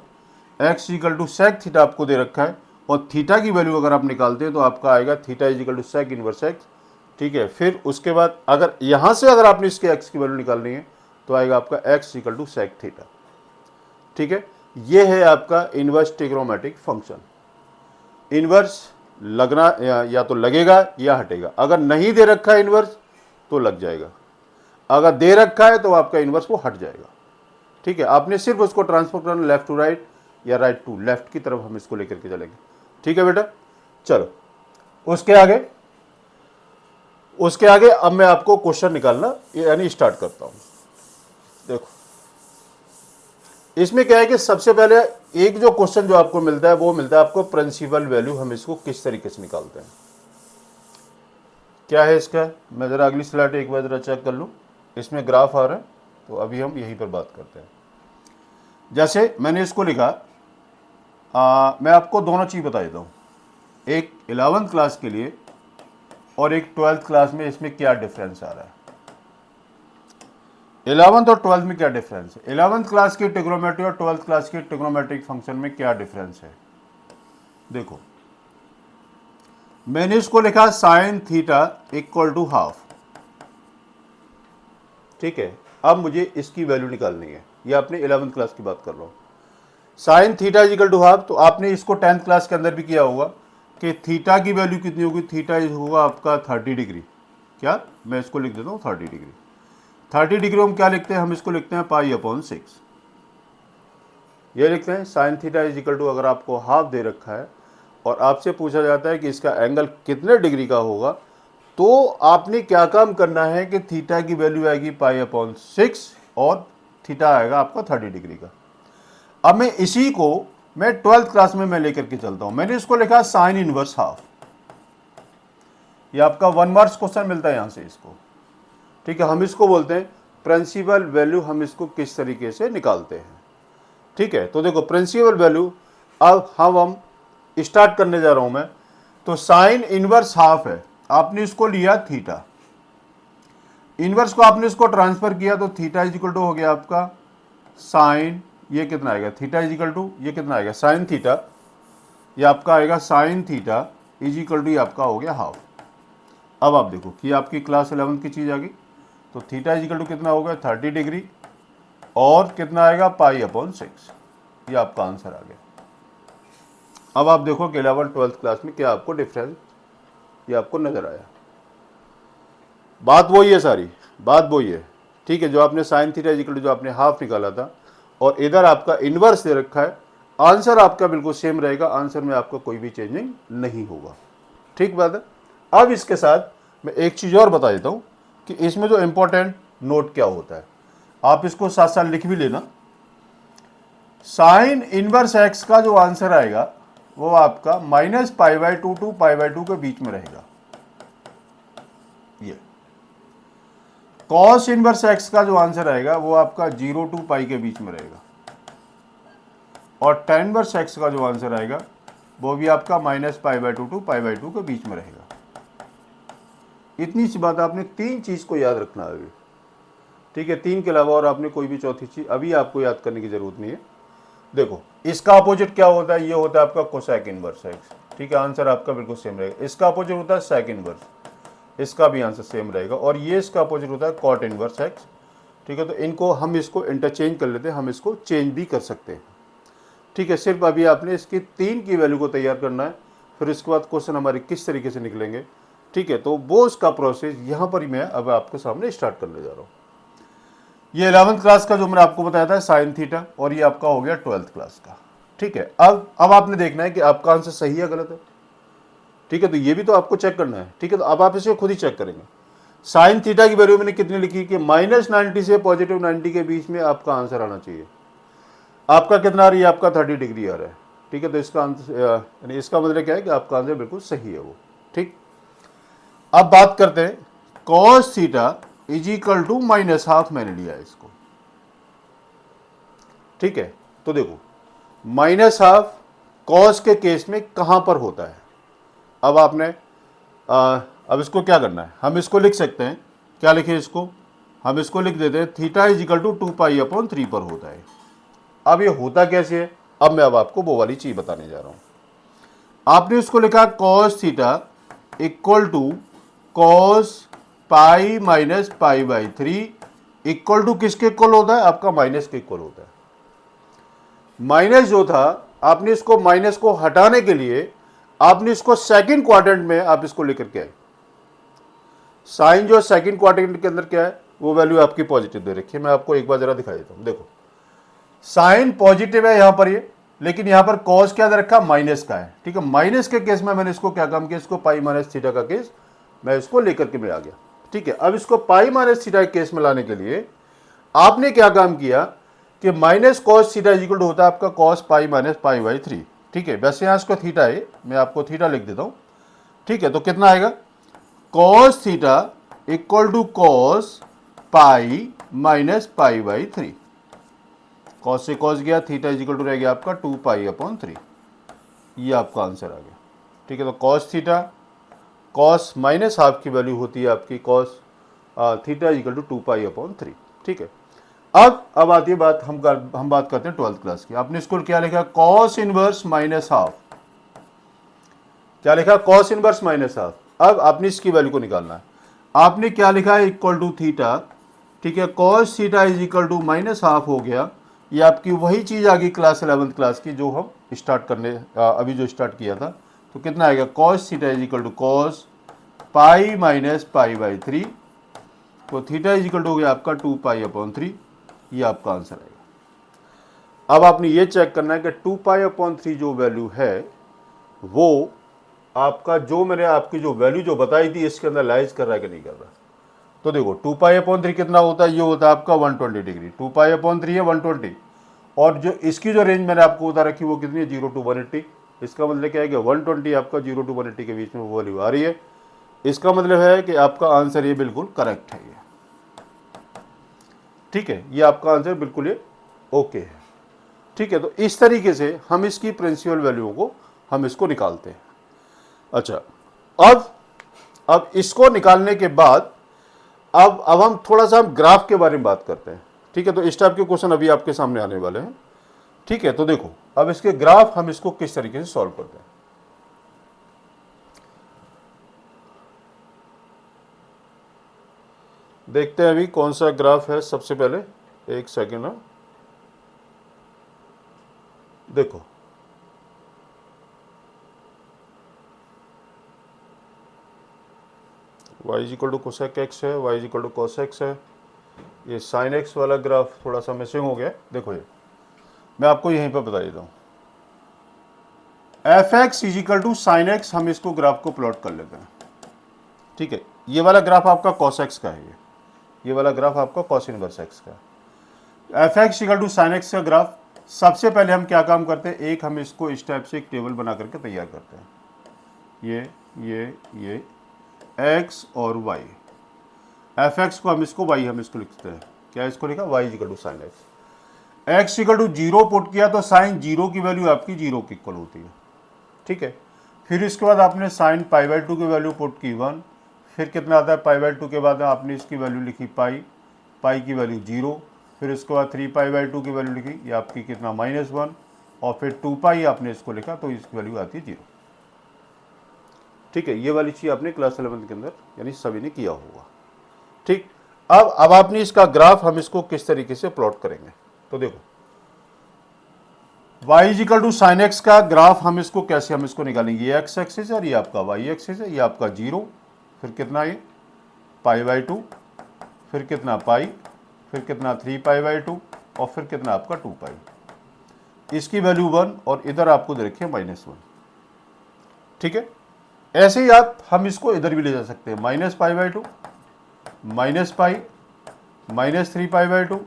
X equal to sec theta आपको दे रखा है, और थीटा की वैल्यू अगर आप निकालते हैं तो आपका आएगा theta is equal to sec inverse x. ठीक है, फिर उसके बाद अगर यहाँ से अगर आपने इसके एक्स की वैल्यू निकालनी है तो आएगा आपका x equal to sec theta. ठीक है, ये है आपका इनवर्स ट्रिग्नोमेट्रिक फंक्शन। इनवर्स लगना या तो लगेगा या हटेगा। अगर नहीं दे रखा है इनवर्स तो लग जाएगा, अगर दे रखा है तो आपका इनवर्स वो हट जाएगा। ठीक है, आपने सिर्फ उसको ट्रांसफर करना लेफ्ट टू राइट या राइट टू लेफ्ट की तरफ हम इसको लेकर के चलेंगे। ठीक है बेटा, चलो उसके आगे अब मैं आपको क्वेश्चन निकालना यानी स्टार्ट करता हूं। देखो इसमें क्या है कि सबसे पहले एक जो क्वेश्चन जो आपको मिलता है वो मिलता है आपको प्रिंसिपल वैल्यू, हम इसको किस तरीके से निकालते हैं। क्या है इसका, मैं जरा अगली स्लाइड एक बार जरा चेक कर लूं, इसमें ग्राफ आ रहा है तो अभी हम यहीं पर बात करते हैं। जैसे मैंने इसको लिखा, मैं आपको दोनों चीज बता देता हूं, एक 11th क्लास के लिए और एक 12th क्लास में इसमें क्या डिफरेंस आ रहा है। 11th और 12th में क्या डिफरेंस है, 11th क्लास की ट्रिग्नोमेट्री और 12th क्लास की ट्रिग्नोमेट्रिक फंक्शन में क्या डिफरेंस है। देखो मैंने इसको लिखा sine theta equal to half, ठीक है। अब मुझे इसकी वैल्यू निकालनी है, ये आपने 11th क्लास की बात कर रहा हूँ। Sine theta equal to half, तो आपने इसको 10th क्लास के अंदर भी किया होगा कि थीटा की वैल्यू कितनी होगी, थीटा होगा आपका 30 डिग्री। क्या, मैं इसको लिख देता हूँ 30 डिग्री। 30 डिग्री हम क्या लिखते हैं, हम इसको लिखते हैं π/6, ये लिखते हैं sine theta is equal to, अगर आपको हाफ दे रखा है और आपसे पूछा जाता है कि इसका एंगल कितने डिग्री का होगा, तो आपने क्या काम करना है कि थीटा की वैल्यू आएगी π/6 और थीटा आएगा आपका 30 डिग्री का। अब मैं इसी को मैं 12th क्लास में मैं लेकर के चलता हूं। मैंने इसको लिखा साइन इनवर्स हाफ, ये आपका 1 मार्क्स क्वेश्चन मिलता है यहां से इसको, ठीक है। हम इसको बोलते हैं प्रिंसिपल वैल्यू, हम इसको किस तरीके से निकालते हैं, ठीक है। तो देखो प्रिंसिपल वैल्यू, अब हम स्टार्ट करने जा रहा हूं मैं। तो साइन इनवर्स हाफ है, आपने इसको लिया थीटा, इनवर्स को आपने इसको ट्रांसफर किया, तो थीटा इज इक्वल टू हो गया आपका साइन, ये कितना आएगा, थीटा इज इक्वल टू ये कितना आएगा साइन थीटा, ये आपका आएगा sine theta is equal to ये आपका हो गया हाफ। अब आप देखो कि आपकी क्लास 11th की चीज़ आ गई, तो थीटा इज इक्वल टू कितना होगा 30 डिग्री और कितना आएगा π/6, ये आपका आंसर आ गया। अब आप देखो कि 11th 12th क्लास में क्या आपको डिफरेंस ये आपको नजर आया। बात वही है, सारी बात वही है, ठीक है। जो आपने sine theta is equal to जो आपने हाफ निकाला था और इधर आपका इनवर्स दे रखा है, आंसर आपका बिल्कुल सेम रहेगा, आंसर में आपका कोई भी चेंजिंग नहीं होगा, ठीक बात है। अब इसके साथ मैं एक चीज़ और बता देता हूँ कि इसमें जो इम्पोर्टेंट नोट क्या होता है, आप इसको साथ साथ लिख भी लेना। साइन इनवर्स एक्स का जो आंसर आएगा वो आपका -π/2 टू π/2 के बीच में रहेगा। ये कॉस इनवर्स एक्स का जो आंसर आएगा वो आपका 0 टू π के बीच में रहेगा, और tan इनवर्स एक्स का जो आंसर आएगा वो भी आपका -π/2 टू π/2 के बीच में रहेगा। इतनी सी बात आपने 3 चीज़ को याद रखना है, ठीक है। 3 के अलावा और आपने कोई भी चौथी चीज़ अभी आपको याद करने की ज़रूरत नहीं है। देखो इसका अपोजिट क्या होता है, ये होता है आपका कोसेक इनवर्स एक्स, ठीक है। आंसर आपका बिल्कुल सेम रहेगा। इसका अपोजिट होता है सेक इनवर्स, इसका भी आंसर सेम रहेगा। और ये इसका अपोजिट होता है कॉट इनवर्स एक्स, ठीक है। तो इनको हम इसको इंटरचेंज कर लेते हैं, हम इसको चेंज भी कर सकते हैं, ठीक है। सिर्फ अभी आपने इसकी 3 की वैल्यू को तैयार करना है, फिर इसके बाद क्वेश्चन हमारे किस तरीके से निकलेंगे, ठीक है। तो वो उसका प्रोसेस यहाँ पर ही मैं अब आपके सामने स्टार्ट करने जा रहा हूँ। ये 11th क्लास का जो मैंने आपको बताया था साइन थीटा, और ये आपका हो गया 12th क्लास का, ठीक है। अब आपने देखना है कि आपका आंसर सही है गलत है, ठीक है। तो ये भी तो आपको चेक करना है, ठीक है। तो अब आप इसे खुद ही चेक करेंगे। साइन थीटा की वैल्यू मैंने कितनी लिखी कि -90 से +90 के बीच में आपका आंसर आना चाहिए। आपका कितना आ रही है, आपका 30 डिग्री आ रहा है, ठीक है। तो इसका आंसर यानी इसका मतलब क्या है कि आपका आंसर बिल्कुल सही है वो, ठीक। अब बात करते हैं cos theta is equal to -half, मैंने लिया है इसको, ठीक है। तो देखो -हाफ कॉस के केस में कहां पर होता है। अब आपने अब इसको क्या करना है, हम इसको लिख सकते हैं, क्या लिखें इसको, हम इसको लिख देते हैं थीटा इज इक्वल टू 2π/3 पर होता है। अब ये होता कैसे है, अब मैं आपको वो वाली चीज बताने जा रहा हूं। आपने इसको लिखा cos theta equal to cos π-π/3 equal to किसके इक्वल होता है, आपका माइनस के इक्वल होता है। माइनस जो था, आपने इसको माइनस को हटाने के लिए आपने इसको सेकंड क्वाड्रेंट में आप इसको लेकर के आए। साइन जो सेकंड क्वाड्रेंट के अंदर क्या है, वो वैल्यू आपकी पॉजिटिव दे रखी है। मैं आपको एक बार जरा दिखा देता हूं। देखो साइन पॉजिटिव है यहां पर ये, लेकिन यहां पर कॉस क्या दे रखा, माइनस का है, ठीक है। माइनस के केस में मैंने इसको क्या काम किया, इसको π-θ का केस मैं इसको लेकर के मैं आ गया, ठीक है। अब इसको π-θ के केस में लाने के लिए आपने क्या काम किया कि minus cos theta equal to होता है आपका कॉस π-π/3, ठीक है। वैसे यहाँ इसको थीटा है, मैं आपको थीटा लिख देता हूँ, ठीक है। तो कितना आएगा, cos theta equal to cos π-π/3, cos से कॉस गया, थीटा इक्वल टू रह गया आपका 2π/3, ये आपका आंसर आ गया, ठीक है। तो कॉस थीटा कॉस -हाफ की वैल्यू होती है आपकी कॉस थीटा इक्वल टू 2π/3, ठीक है। अब आती है बात, हम बात करते हैं 12th क्लास की। आपने इसको क्या लिखा, कॉस इनवर्स -हाफ, क्या लिखा, कॉस इनवर्स माइनस हाफ। अब आपने इसकी वैल्यू को निकालना है। आपने क्या लिखा है, इक्वल टू थीटा, ठीक है, cos theta is equal to minus half हो गया। ये आपकी वही चीज़ आ गई क्लास 11th क्लास की जो हम स्टार्ट करने अभी जो स्टार्ट किया था। तो कितना आएगा, cos theta is equal to cos pi minus pi by 3, तो थीटा इज इक्वल टू हो गया आपका 2 पाई अपॉन 3। ये आपका आंसर आएगा। अब आपने ये चेक करना है कि 2 पाई अपॉन 3 जो वैल्यू है वो आपका जो मैंने आपकी जो वैल्यू जो बताई थी इसके अंदर लाइज कर रहा है कि नहीं कर रहा। तो देखो 2 पाई अपॉन 3 कितना होता है, ये होता है आपका 120 डिग्री। 2 पाई अपॉन 3 है 120, और जो इसकी जो रेंज मैंने आपको बता रखी वो कितनी है, 0 to 180। इसका मतलब क्या है कि 120 आपका 0 to 180 के बीच में वो वैल्यू आ रही है। इसका मतलब है कि आपका आंसर ये बिल्कुल करेक्ट है ये, ठीक है, ये आपका आंसर बिल्कुल ये ओके है, ठीक है। तो इस तरीके से हम इसकी प्रिंसिपल वैल्यूओं को हम इसको निकालते हैं। अच्छा, अब इसको निकालने के बाद अब हम थोड़ा सा हम ग्राफ के बारे में बात करते हैं, ठीक है। तो इस टाइप के क्वेश्चन अभी आपके सामने आने वाले हैं, ठीक है। तो देखो अब इसके ग्राफ हम इसको किस तरीके से सॉल्व करते हैं। देखते हैं अभी कौन सा ग्राफ है। सबसे पहले एक सेकेंड, देखो y is equal to cosec x है, y is equal to cos x है। ये साइन एक्स वाला ग्राफ थोड़ा सा मिसिंग हो गया। देखो ये मैं आपको यहीं पर बता देता हूँ, f x is equal to sine x. हम इसको ग्राफ को प्लॉट कर लेते हैं, ठीक है। ये वाला ग्राफ आपका कॉस एक्स का है, ये वाला ग्राफ आपका कॉस इनवर्स एक्स का है। F x equal to sine x का ग्राफ, सबसे पहले हम क्या काम करते हैं, एक हम इसको इस टाइप से एक टेबल बना करके तैयार करते हैं। ये x और y, एफ एक्स को हम इसको y हम इसको लिखते हैं, क्या इसको लिखा, y equal to sine x. X equal to 0 put किया तो साइन 0 की वैल्यू आपकी 0 की इक्वल होती है, ठीक है। फिर इसके बाद आपने साइन पाई बाई 2 की वैल्यू पुट की 1, फिर कितना आता है, पाई बाई 2 के बाद आपने इसकी वैल्यू लिखी पाई की वैल्यू 0, फिर इसके बाद 3 पाई बाई 2 की वैल्यू लिखी, ये आपकी कितना -1, और फिर 2 पाई आपने इसको लिखा तो इसकी वैल्यू आती है 0, ठीक है। ये वाली चीज़ आपने क्लास 11 के अंदर यानी सभी ने किया होगा, ठीक। अब आपने इसका ग्राफ हम इसको किस तरीके से प्लॉट करेंगे। तो देखो y is equal to sine x का ग्राफ हम इसको कैसे हम इसको निकालेंगे, ये x एक्सिस है और ये आपका y एक्सिस है। ये आपका 0, फिर कितना ये पाई बाई 2, फिर कितना पाई, फिर कितना 3 पाई बाई 2, और फिर कितना आपका 2 पाई। इसकी वैल्यू 1 और इधर आपको दे रखिए -1, ठीक है। ऐसे ही हम इसको इधर भी ले जा सकते हैं, -पाई बाई 2, -पाई, -3 पाई बाई 2,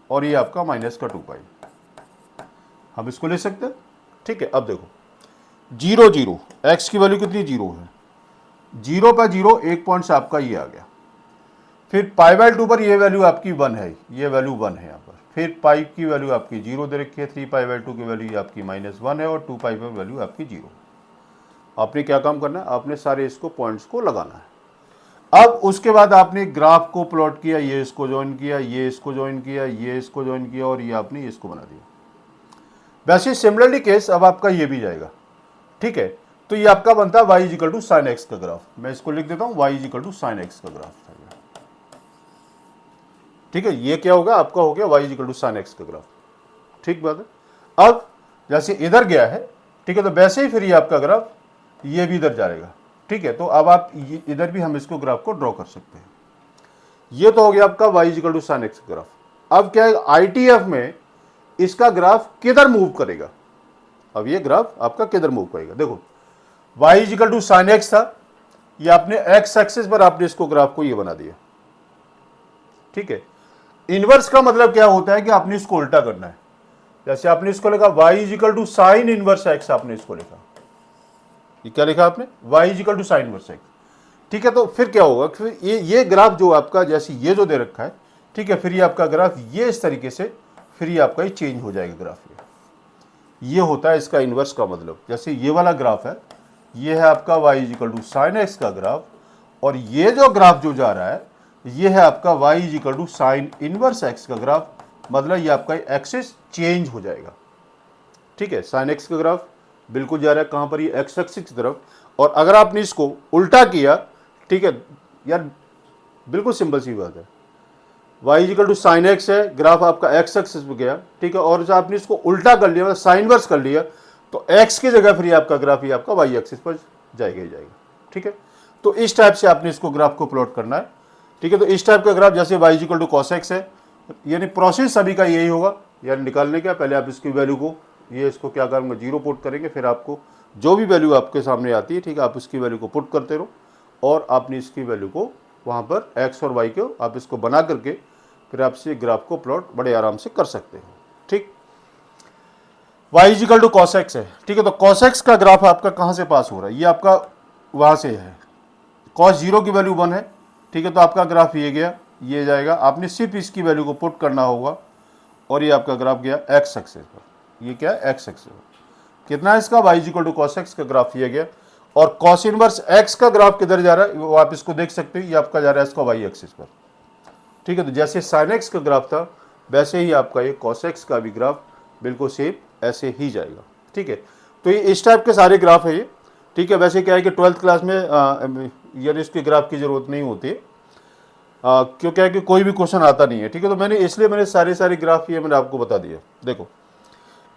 और ये आपका माइनस का 2 पाई, हम इसको ले सकते हैं, ठीक है। अब देखो 0 0, x की वैल्यू कितनी 0 है, 0 पर 0 एक पॉइंट से आपका ये आ गया। फिर पाई बाई 2 पर ये वैल्यू आपकी 1 है, ये वैल्यू 1 है यहाँ पर। फिर पाई की वैल्यू आपकी 0 दे रखी है, 3 पाई बाई 2 की वैल्यू आपकी -1 है, और 2 पाई पर वैल्यू आपकी 0। आपने क्या काम करना है, आपने सारे इसको पॉइंट्स को लगाना है। अब उसके बाद आपने ग्राफ को प्लॉट किया, ये इसको ज्वाइन किया, ये इसको ज्वाइन किया, ये इसको ज्वाइन किया, और ये आपने इसको बना दिया। वैसे सिमिलरली केस अब आपका ये भी जाएगा, ठीक है। तो ये आपका बनता है y is equal to sine x का ग्राफ। मैं इसको लिख देता हूं, y is equal to sine x का ग्राफ, ठीक है। ये क्या होगा, आपका हो गया y is equal to sine x का ग्राफ, ठीक बात है। अब जैसे इधर गया है, ठीक है, तो वैसे ही फिर ये आपका ग्राफ ये भी इधर जाएगा, ठीक है। तो अब आप इधर भी हम इसको ग्राफ को ड्रॉ कर सकते हैं। ये तो हो गया आपका y is equal to sine x graph. अब क्या है, ITF में इसका ग्राफ किधर मूव करेगा, अब ये ग्राफ आपका किधर मूव करेगा। देखो y is equal to sine x था, ये आपने x एक्सिस पर आपने इसको ग्राफ को ये बना दिया, ठीक है। इनवर्स का मतलब क्या होता है कि आपने इसको उल्टा करना है। जैसे आपने इसको लिखा y is equal to sine inverse x, आपने इसको लिखा, ये क्या लिखा आपने, y is equal to sine inverse x, ठीक है। तो फिर क्या होगा, फिर ये ग्राफ जो आपका जैसे ये जो दे रखा है, ठीक है, फिर ये आपका ग्राफ ये इस तरीके से फिर ये आपका ये चेंज हो जाएगा ग्राफ। ये होता है इसका इनवर्स का मतलब। जैसे ये वाला ग्राफ है, ये है आपका y is equal to sine x का ग्राफ, और ये जो ग्राफ जो जा रहा है ये है आपका y is equal to sine inverse x का ग्राफ। मतलब ये आपका एक्सिस चेंज हो जाएगा, ठीक है। साइन एक्स का ग्राफ बिल्कुल जा रहा है कहाँ पर, ये एक्स एक्सिस की तरफ, और अगर आपने इसको उल्टा किया, ठीक है यार, बिल्कुल सिंपल सी बात है, y equal to sine x है, ग्राफ आपका एक्स एक्सिस पे गया, ठीक है, और जब आपने इसको उल्टा कर लिया, मतलब साइन वर्स कर लिया, तो x की जगह फिर आपका ग्राफ ये आपका y एक्सिस पर जाएगा ही जाएगा, ठीक है। तो इस टाइप से आपने इसको ग्राफ को प्लॉट करना है, ठीक है। तो इस टाइप का ग्राफ जैसे y equal to cos x है, यानी प्रोसेस सभी का यही होगा, यानी निकालने का पहले आप इसकी वैल्यू को, ये इसको क्या करेंगे, जीरो पुट करेंगे, फिर आपको जो भी वैल्यू आपके सामने आती है, ठीक है, आप उसकी वैल्यू को पुट करते रहो और आपने इसकी वैल्यू को वहाँ पर x और y को आप इसको बना करके फिर आप इस ग्राफ को प्लॉट बड़े आराम से कर सकते हो, ठीक। y equal to cos x है, ठीक है। तो कॉस एक्स का ग्राफ आपका कहाँ से पास हो रहा है, ये आपका वहाँ से है, कॉस जीरो की वैल्यू 1 है, ठीक है। तो आपका ग्राफ ये गया, ये जाएगा, आपने सिर्फ इसकी वैल्यू को पुट करना होगा और ये आपका ग्राफ गया एक्स एक्सिस पर, ये क्या है एक्स एक्सिस पर, कितना है इसका y equal to cos x का ग्राफ ये गया। और कॉस इनवर्स x का ग्राफ किधर जा रहा है वो आप इसको देख सकते हो, ये आपका जा रहा है इसका y एक्सिस पर, ठीक है। तो जैसे साइन एक्स का ग्राफ था वैसे ही आपका ये कॉस एक्स का भी ग्राफ बिल्कुल सेम ऐसे ही जाएगा, ठीक है। तो ये इस टाइप के सारे ग्राफ है ये, ठीक है। वैसे क्या है कि 12th क्लास में यानी इसके ग्राफ की ज़रूरत नहीं होती है, क्यों क्या है कि कोई भी क्वेश्चन आता नहीं है, ठीक है। तो मैंने इसलिए मैंने सारे ग्राफ ये मैंने आपको बता दिया। देखो,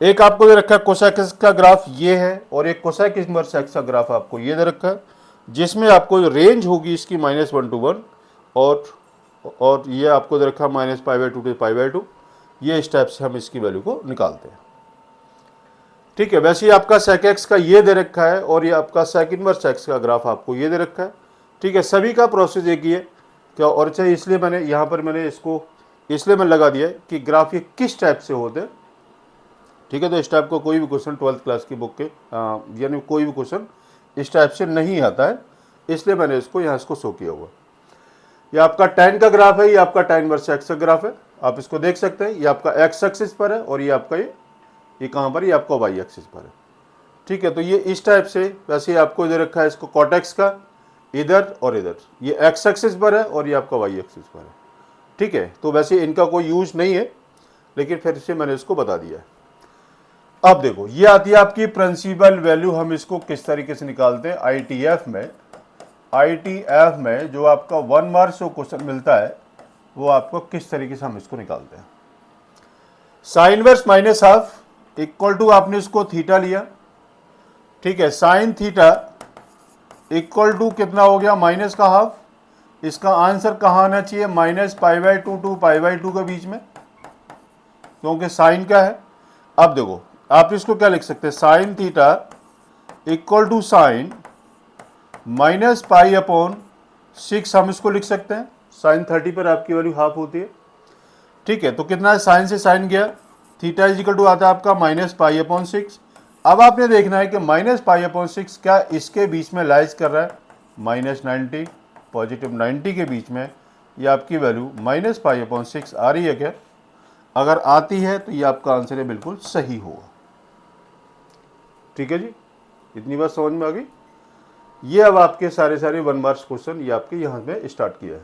एक आपको दे रखा है कोसेक का ग्राफ ये है, और एक कोसेक इनवर्स एक्स का ग्राफ आपको ये दे रखा है, जिसमें आपको जो रेंज होगी इसकी -1 to 1 और ये आपको दे रखा है -π/2 to π/2। ये इस टाइप से हम इसकी वैल्यू को निकालते हैं, ठीक है। वैसे ही आपका सेक एक्स का ये दे रखा है और ये आपका सेक इनवर्स एक्स का ग्राफ आपको ये दे रखा है, ठीक है। सभी का प्रोसेस एक ही है क्या, और अच्छा इसलिए मैंने यहाँ पर मैंने इसको इसलिए मैंने लगा दिया है कि ग्राफ ये किस टाइप से होते हैं, ठीक है। तो इस टाइप का कोई भी क्वेश्चन 12th क्लास की बुक के यानी कोई भी क्वेश्चन इस टाइप से नहीं आता है, इसलिए मैंने इसको यहाँ इसको शो किया हुआ। ये आपका tan का ग्राफ है, ये आपका tan वर्स एक्स का ग्राफ है, आप इसको देख सकते हैं। ये आपका एक्स एक्सिस पर है और ये आपका ये कहाँ पर, ये आपका वाई एक्सिस पर है, ठीक है। तो ये इस टाइप से, वैसे ही आपको इधर रखा है इसको कॉटेक्स का, इधर और इधर, ये एक्स एक्सिस पर है और ये आपका वाई एक्सिस पर है, ठीक है। तो वैसे इनका कोई यूज नहीं है, लेकिन फिर से मैंने इसको बता दिया है। अब देखो, ये आती है आपकी प्रिंसिपल वैल्यू, हम इसको किस तरीके से निकालते हैं आईटीएफ में जो आपका 1 मार्क्स को क्वेश्चन मिलता है वो आपको किस तरीके से हम इसको निकालते हैं। Sine verse -half equal to, आपने इसको थीटा लिया, ठीक है। साइन थीटा इक्वल टू कितना हो गया, माइनस का हाफ। इसका आंसर कहाँ आना चाहिए, -π/2 to π/2 के बीच में, क्योंकि साइन का है। अब देखो, आप इसको क्या लिख सकते हैं, sine theta equal to sine -π/6 हम इसको लिख सकते हैं। साइन 30 पर आपकी वैल्यू हाफ होती है, ठीक है। तो कितना है, साइन से साइन गया, थीटा इज इक्वल टू आता है आपका -π/6। अब आपने देखना है कि -π/6 क्या इसके बीच में लाइज कर रहा है, -90 +90 के बीच में ये आपकी वैल्यू -π/6 आ रही है क्या। अगर आती है तो ये आपका आंसर है, बिल्कुल सही होगा, ठीक है जी। इतनी बात समझ में आ गई। ये अब आपके सारे 1 मार्क्स क्वेश्चन ये आपके यहाँ में स्टार्ट किया है,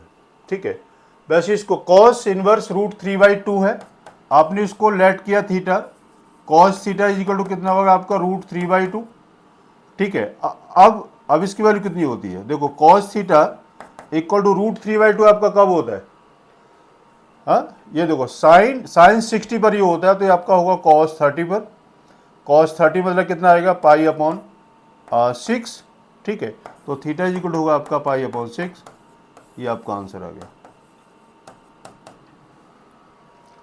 ठीक है। वैसे इसको कॉस इनवर्स √3/2 है, आपने इसको लेट किया theta, cos theta is equal to कितना होगा आपका √3/2, ठीक है। अब इसकी वैल्यू कितनी होती है, देखो कॉस थीटा इक्वल टू √3/2 आपका कब होता है, हाँ ये देखो साइन 60 पर ही होता है, तो ये आपका होगा कॉस 30 पर। कॉस 30 मतलब कितना आएगा, π/6, ठीक है। तो थीटा इज इक्वल होगा आपका π/6, ये आपका आंसर आ गया,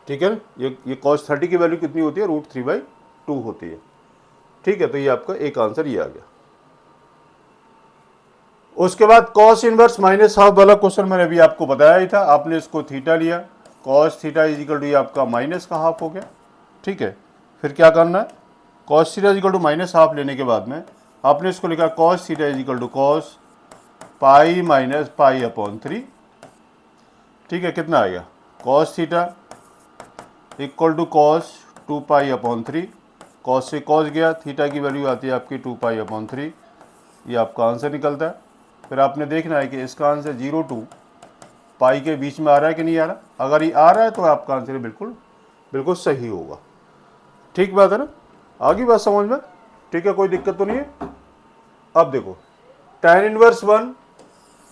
ठीक है। ये कॉस 30 की वैल्यू कितनी होती है, √3/2 होती है, ठीक है। तो ये आपका एक आंसर ये आ गया। उसके बाद कॉस इनवर्स -हाफ वाला क्वेश्चन मैंने अभी आपको बताया ही था, आपने इसको थीटा लिया, cos theta is equal to ये आपका माइनस का हाफ हो गया, ठीक है। फिर क्या करना है, cos theta is equal to -half लेने के बाद में आपने इसको लिखा cos theta is equal to cos π - π/3, ठीक है। कितना आएगा, cos theta equal to cos 2π/3, cos से कॉस गया, थीटा की वैल्यू आती है आपकी 2π/3, ये आपका आंसर निकलता है। फिर आपने देखना है कि इसका आंसर 0 to π के बीच में आ रहा है कि नहीं आ रहा। अगर ये आ रहा है तो आपका आंसर बिल्कुल सही होगा, ठीक बात है ना। आगे बात समझ में, ठीक है, कोई दिक्कत तो नहीं है। अब देखो, tan इनवर्स 1,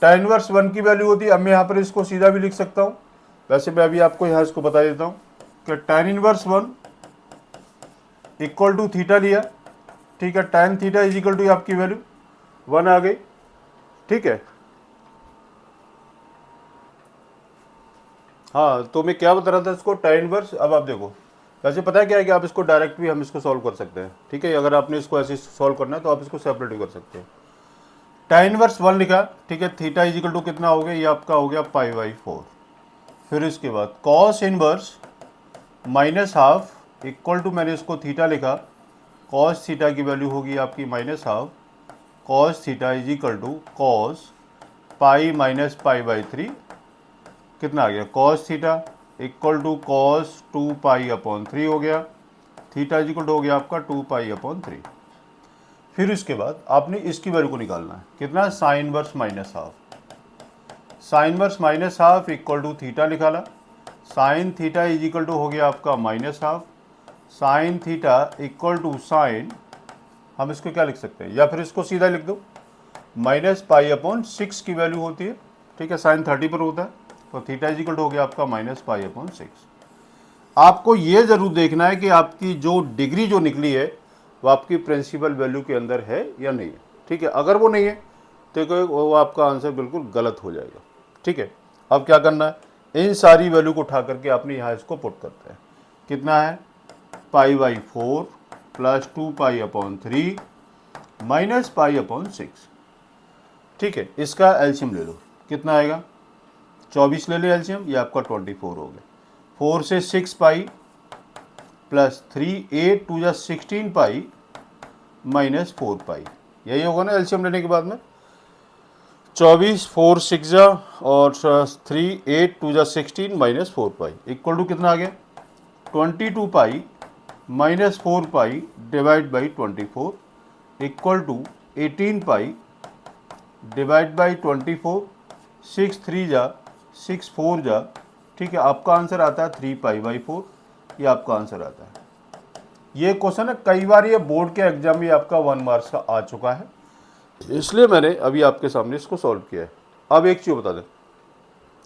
tan इनवर्स 1 की वैल्यू होती है, अब मैं यहाँ पर इसको सीधा भी लिख सकता हूँ, वैसे मैं अभी आपको यहाँ इसको बता देता हूँ कि tan inverse 1 equal to theta लिया, ठीक है, tan theta is equal to आपकी वैल्यू 1 आ गई, ठीक है। हाँ, तो मैं क्या बता रहा था इसको, tan इनवर्स, अब आप देखो वैसे पता है क्या है कि आप इसको डायरेक्ट भी हम इसको सॉल्व कर सकते हैं, ठीक है, अगर आपने इसको ऐसे सॉल्व करना है तो आप इसको सेपरेट भी कर सकते हैं। tan इनवर्स 1 लिखा, ठीक है, थीटा इज इक्वल टू कितना हो गया, ये आपका हो गया π/4। फिर इसके बाद cos inverse minus half equal to, मैंने इसको थीटा लिखा, cos थीटा की वैल्यू होगी आपकी minus half, cos theta is equal to cos pi minus π/3, कितना आ गया, cos theta equal to cos 2π/3 हो गया, थीटा इज इक्वल टू हो गया आपका 2π/3। फिर इसके बाद आपने इसकी वैल्यू को निकालना है, कितना, sine inverse minus half, sine inverse minus half equal to theta निकाला, sine theta is equal to हो गया आपका minus half, sine theta equal to sine, हम इसको क्या लिख सकते हैं, या फिर इसको सीधा लिख दो, -π/6 की वैल्यू होती है, ठीक है, साइन 30 पर होता है, तो थीटा इज इक्वल टू हो गया आपका -π/6। आपको ये ज़रूर देखना है कि आपकी जो डिग्री जो निकली है वो आपकी प्रिंसिपल वैल्यू के अंदर है या नहीं है, ठीक है, अगर वो नहीं है तो वो आपका आंसर बिल्कुल गलत हो जाएगा, ठीक है। अब क्या करना है, इन सारी वैल्यू को उठा करके आपने यहाँ इसको पुट करते हैं, कितना है, π/4 प्लस 2π/3 माइनस π/6, ठीक है। इसका एलसीएम ले लो, कितना आएगा, 24 ले लो एलसीएम, ये आपका 24 हो गया, 4 से 6 पाई प्लस 3 8 2 16 पाई माइनस 4 पाई, यही होगा ना एलसीएम लेने के बाद में, 24 4 6 और 3 8 2 16 माइनस 4 पाई इक्वल टू कितना आ गया, 22 pi minus 4 pi divide by 24 equal to 18 pi divide by 24, 6 3 6 4 ठीक है, आपका आंसर आता है 3π/4, ये आपका आंसर आता है। ये क्वेश्चन है, कई बार ये बोर्ड के एग्जाम में आपका 1 मार्क्स का आ चुका है, इसलिए मैंने अभी आपके सामने इसको सॉल्व किया है। अब एक चीज़ बता दें,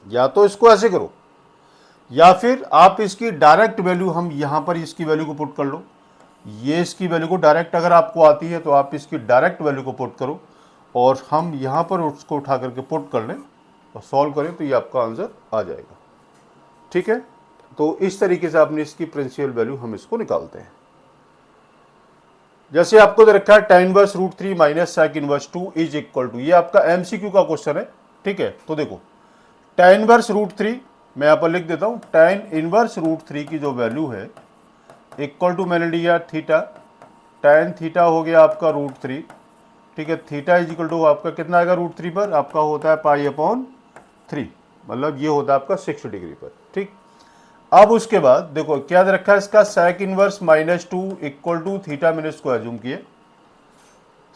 या तो इसको ऐसे करो या फिर आप इसकी डायरेक्ट वैल्यू, हम यहाँ पर इसकी वैल्यू को पुट कर लो, ये इसकी वैल्यू को डायरेक्ट अगर आपको आती है तो आप इसकी डायरेक्ट वैल्यू को पुट करो और हम यहाँ पर उसको उठा करके पुट कर लें और सॉल्व करें तो ये आपका आंसर आ जाएगा, ठीक है। तो इस तरीके से आपने इसकी प्रिंसिपल वैल्यू हम इसको निकालते हैं। जैसे आपको दे रखा है tan inverse √3 minus sec inverse 2 is equal to, ये आपका MCQ का क्वेश्चन है, ठीक है। तो देखो tan इनवर्स √3 मैं यहाँ पर लिख देता हूँ, tan इनवर्स √3 की जो वैल्यू है इक्वल टू, मैंने लिया थीटा, tan थीटा हो गया आपका √3, ठीक है, थीटा इज इक्वल टू आपका कितना आएगा, √3 पर आपका होता है π/3, मतलब ये होता है आपका 60 डिग्री पर, ठीक। अब उसके बाद देखो क्या दे रखा है इसका, sec inverse -2 equal to theta, मैंने इसको एज्यूम किया,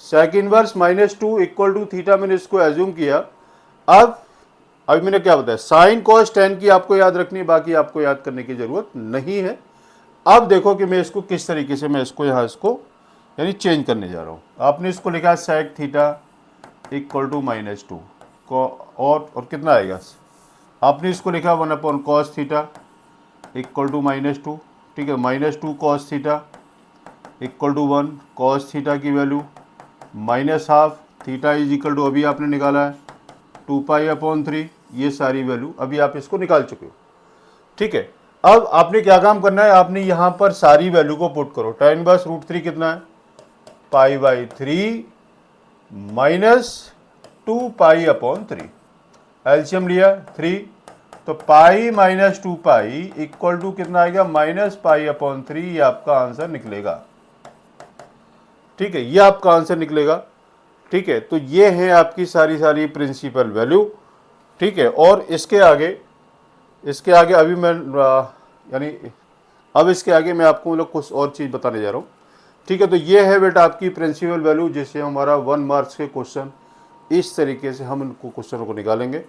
sec inverse -2 equal to theta मैंने इसको एज्यूम किया। अब अभी मैंने क्या बताया, साइन कॉस tan की आपको याद रखनी है, बाकी आपको याद करने की जरूरत नहीं है। अब देखो कि मैं इसको किस तरीके से मैं इसको यहाँ इसको यानी चेंज करने जा रहा हूँ। आपने इसको लिखा है sec थीटा इक्वल टू -2 को, और कितना आएगा, आपने इसको लिखा 1/cos थीटा इक्वल टू -2, ठीक है, -2 cos theta equal to 1, cos थीटा की value -half, theta is equal to अभी आपने निकाला है 2π/3, ये सारी वैल्यू अभी आप इसको निकाल चुके हो, ठीक है। अब आपने क्या काम करना है, आपने यहाँ पर सारी वैल्यू को पुट करो, tan इनवर्स √3 कितना है, π/3 माइनस 2π/3, एलसीएम लिया 3, तो पाई माइनस 2π इक्वल टू कितना आएगा, -π/3, ये आपका आंसर निकलेगा, ठीक है, ये आपका आंसर निकलेगा, ठीक है। तो ये है आपकी सारी प्रिंसिपल वैल्यू, ठीक है। और इसके आगे अभी मैं यानी अब इसके आगे मैं आपको मतलब कुछ और चीज़ बताने जा रहा हूँ, ठीक है। तो ये है बेटा आपकी प्रिंसिपल वैल्यू, जिससे हमारा 1 मार्क्स के क्वेश्चन इस तरीके से हम इनको क्वेश्चनों को निकालेंगे।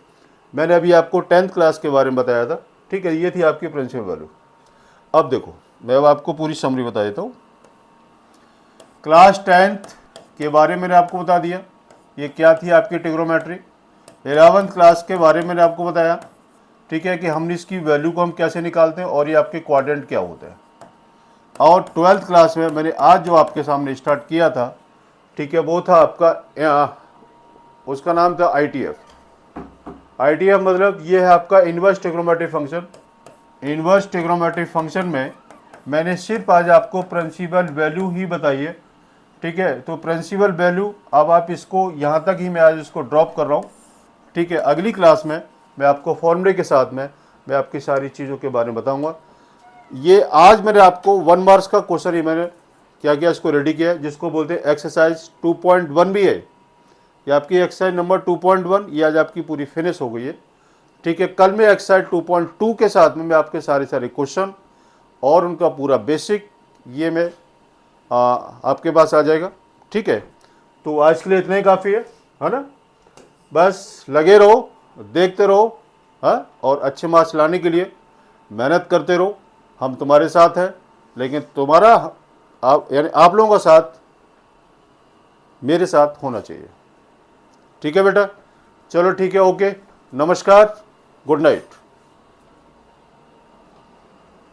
मैंने अभी आपको 10th क्लास के बारे में बताया था, ठीक है, ये थी आपकी प्रिंसिपल वैल्यू। अब देखो मैं अब आपको पूरी समरी बता देता हूँ। क्लास 10th के बारे में मैंने आपको बता दिया, ये क्या थी आपकी ट्रिग्नोमेट्री। 11th क्लास के बारे में मैंने आपको बताया, ठीक है, कि हमने इसकी वैल्यू को हम कैसे निकालते हैं और ये आपके क्वाड्रेंट क्या होते हैं। और 12th क्लास में मैंने आज जो आपके सामने स्टार्ट किया था, ठीक है, वो था आपका उसका नाम था ITF। ITF मतलब ये है आपका inverse trigonometric function. Inverse trigonometric function में मैंने सिर्फ आज आपको प्रिंसिपल वैल्यू ही बताई है, ठीक है। तो प्रिंसिपल वैल्यू अब आप इसको यहाँ तक ही मैं आज इसको ड्रॉप कर रहा हूँ, ठीक है। अगली क्लास में मैं आपको फॉर्मूले के साथ में मैं आपकी सारी चीज़ों के बारे में बताऊँगा। ये आज मैंने आपको 1 मार्क्स का क्वेश्चन ही मैंने क्या किया, इसको रेडी किया है, जिसको बोलते हैं एक्सरसाइज 2.1 भी है। ये आपकी एक्सरसाइज नंबर 2.1 ये आज आपकी पूरी फिनिश हो गई है, ठीक है। कल में एक्सरसाइज 2.2 के साथ में मैं आपके सारे क्वेश्चन और उनका पूरा बेसिक ये मैं आपके पास आ जाएगा, ठीक है। तो आज के लिए इतना ही काफ़ी है ना। बस लगे रहो, देखते रहो, हाँ, और अच्छे मार्क्स लाने के लिए मेहनत करते रहो। हम तुम्हारे साथ हैं, लेकिन तुम्हारा यानी आप लोगों का साथ मेरे साथ होना चाहिए, ठीक है बेटा। चलो ठीक है, ओके, नमस्कार, गुड नाइट।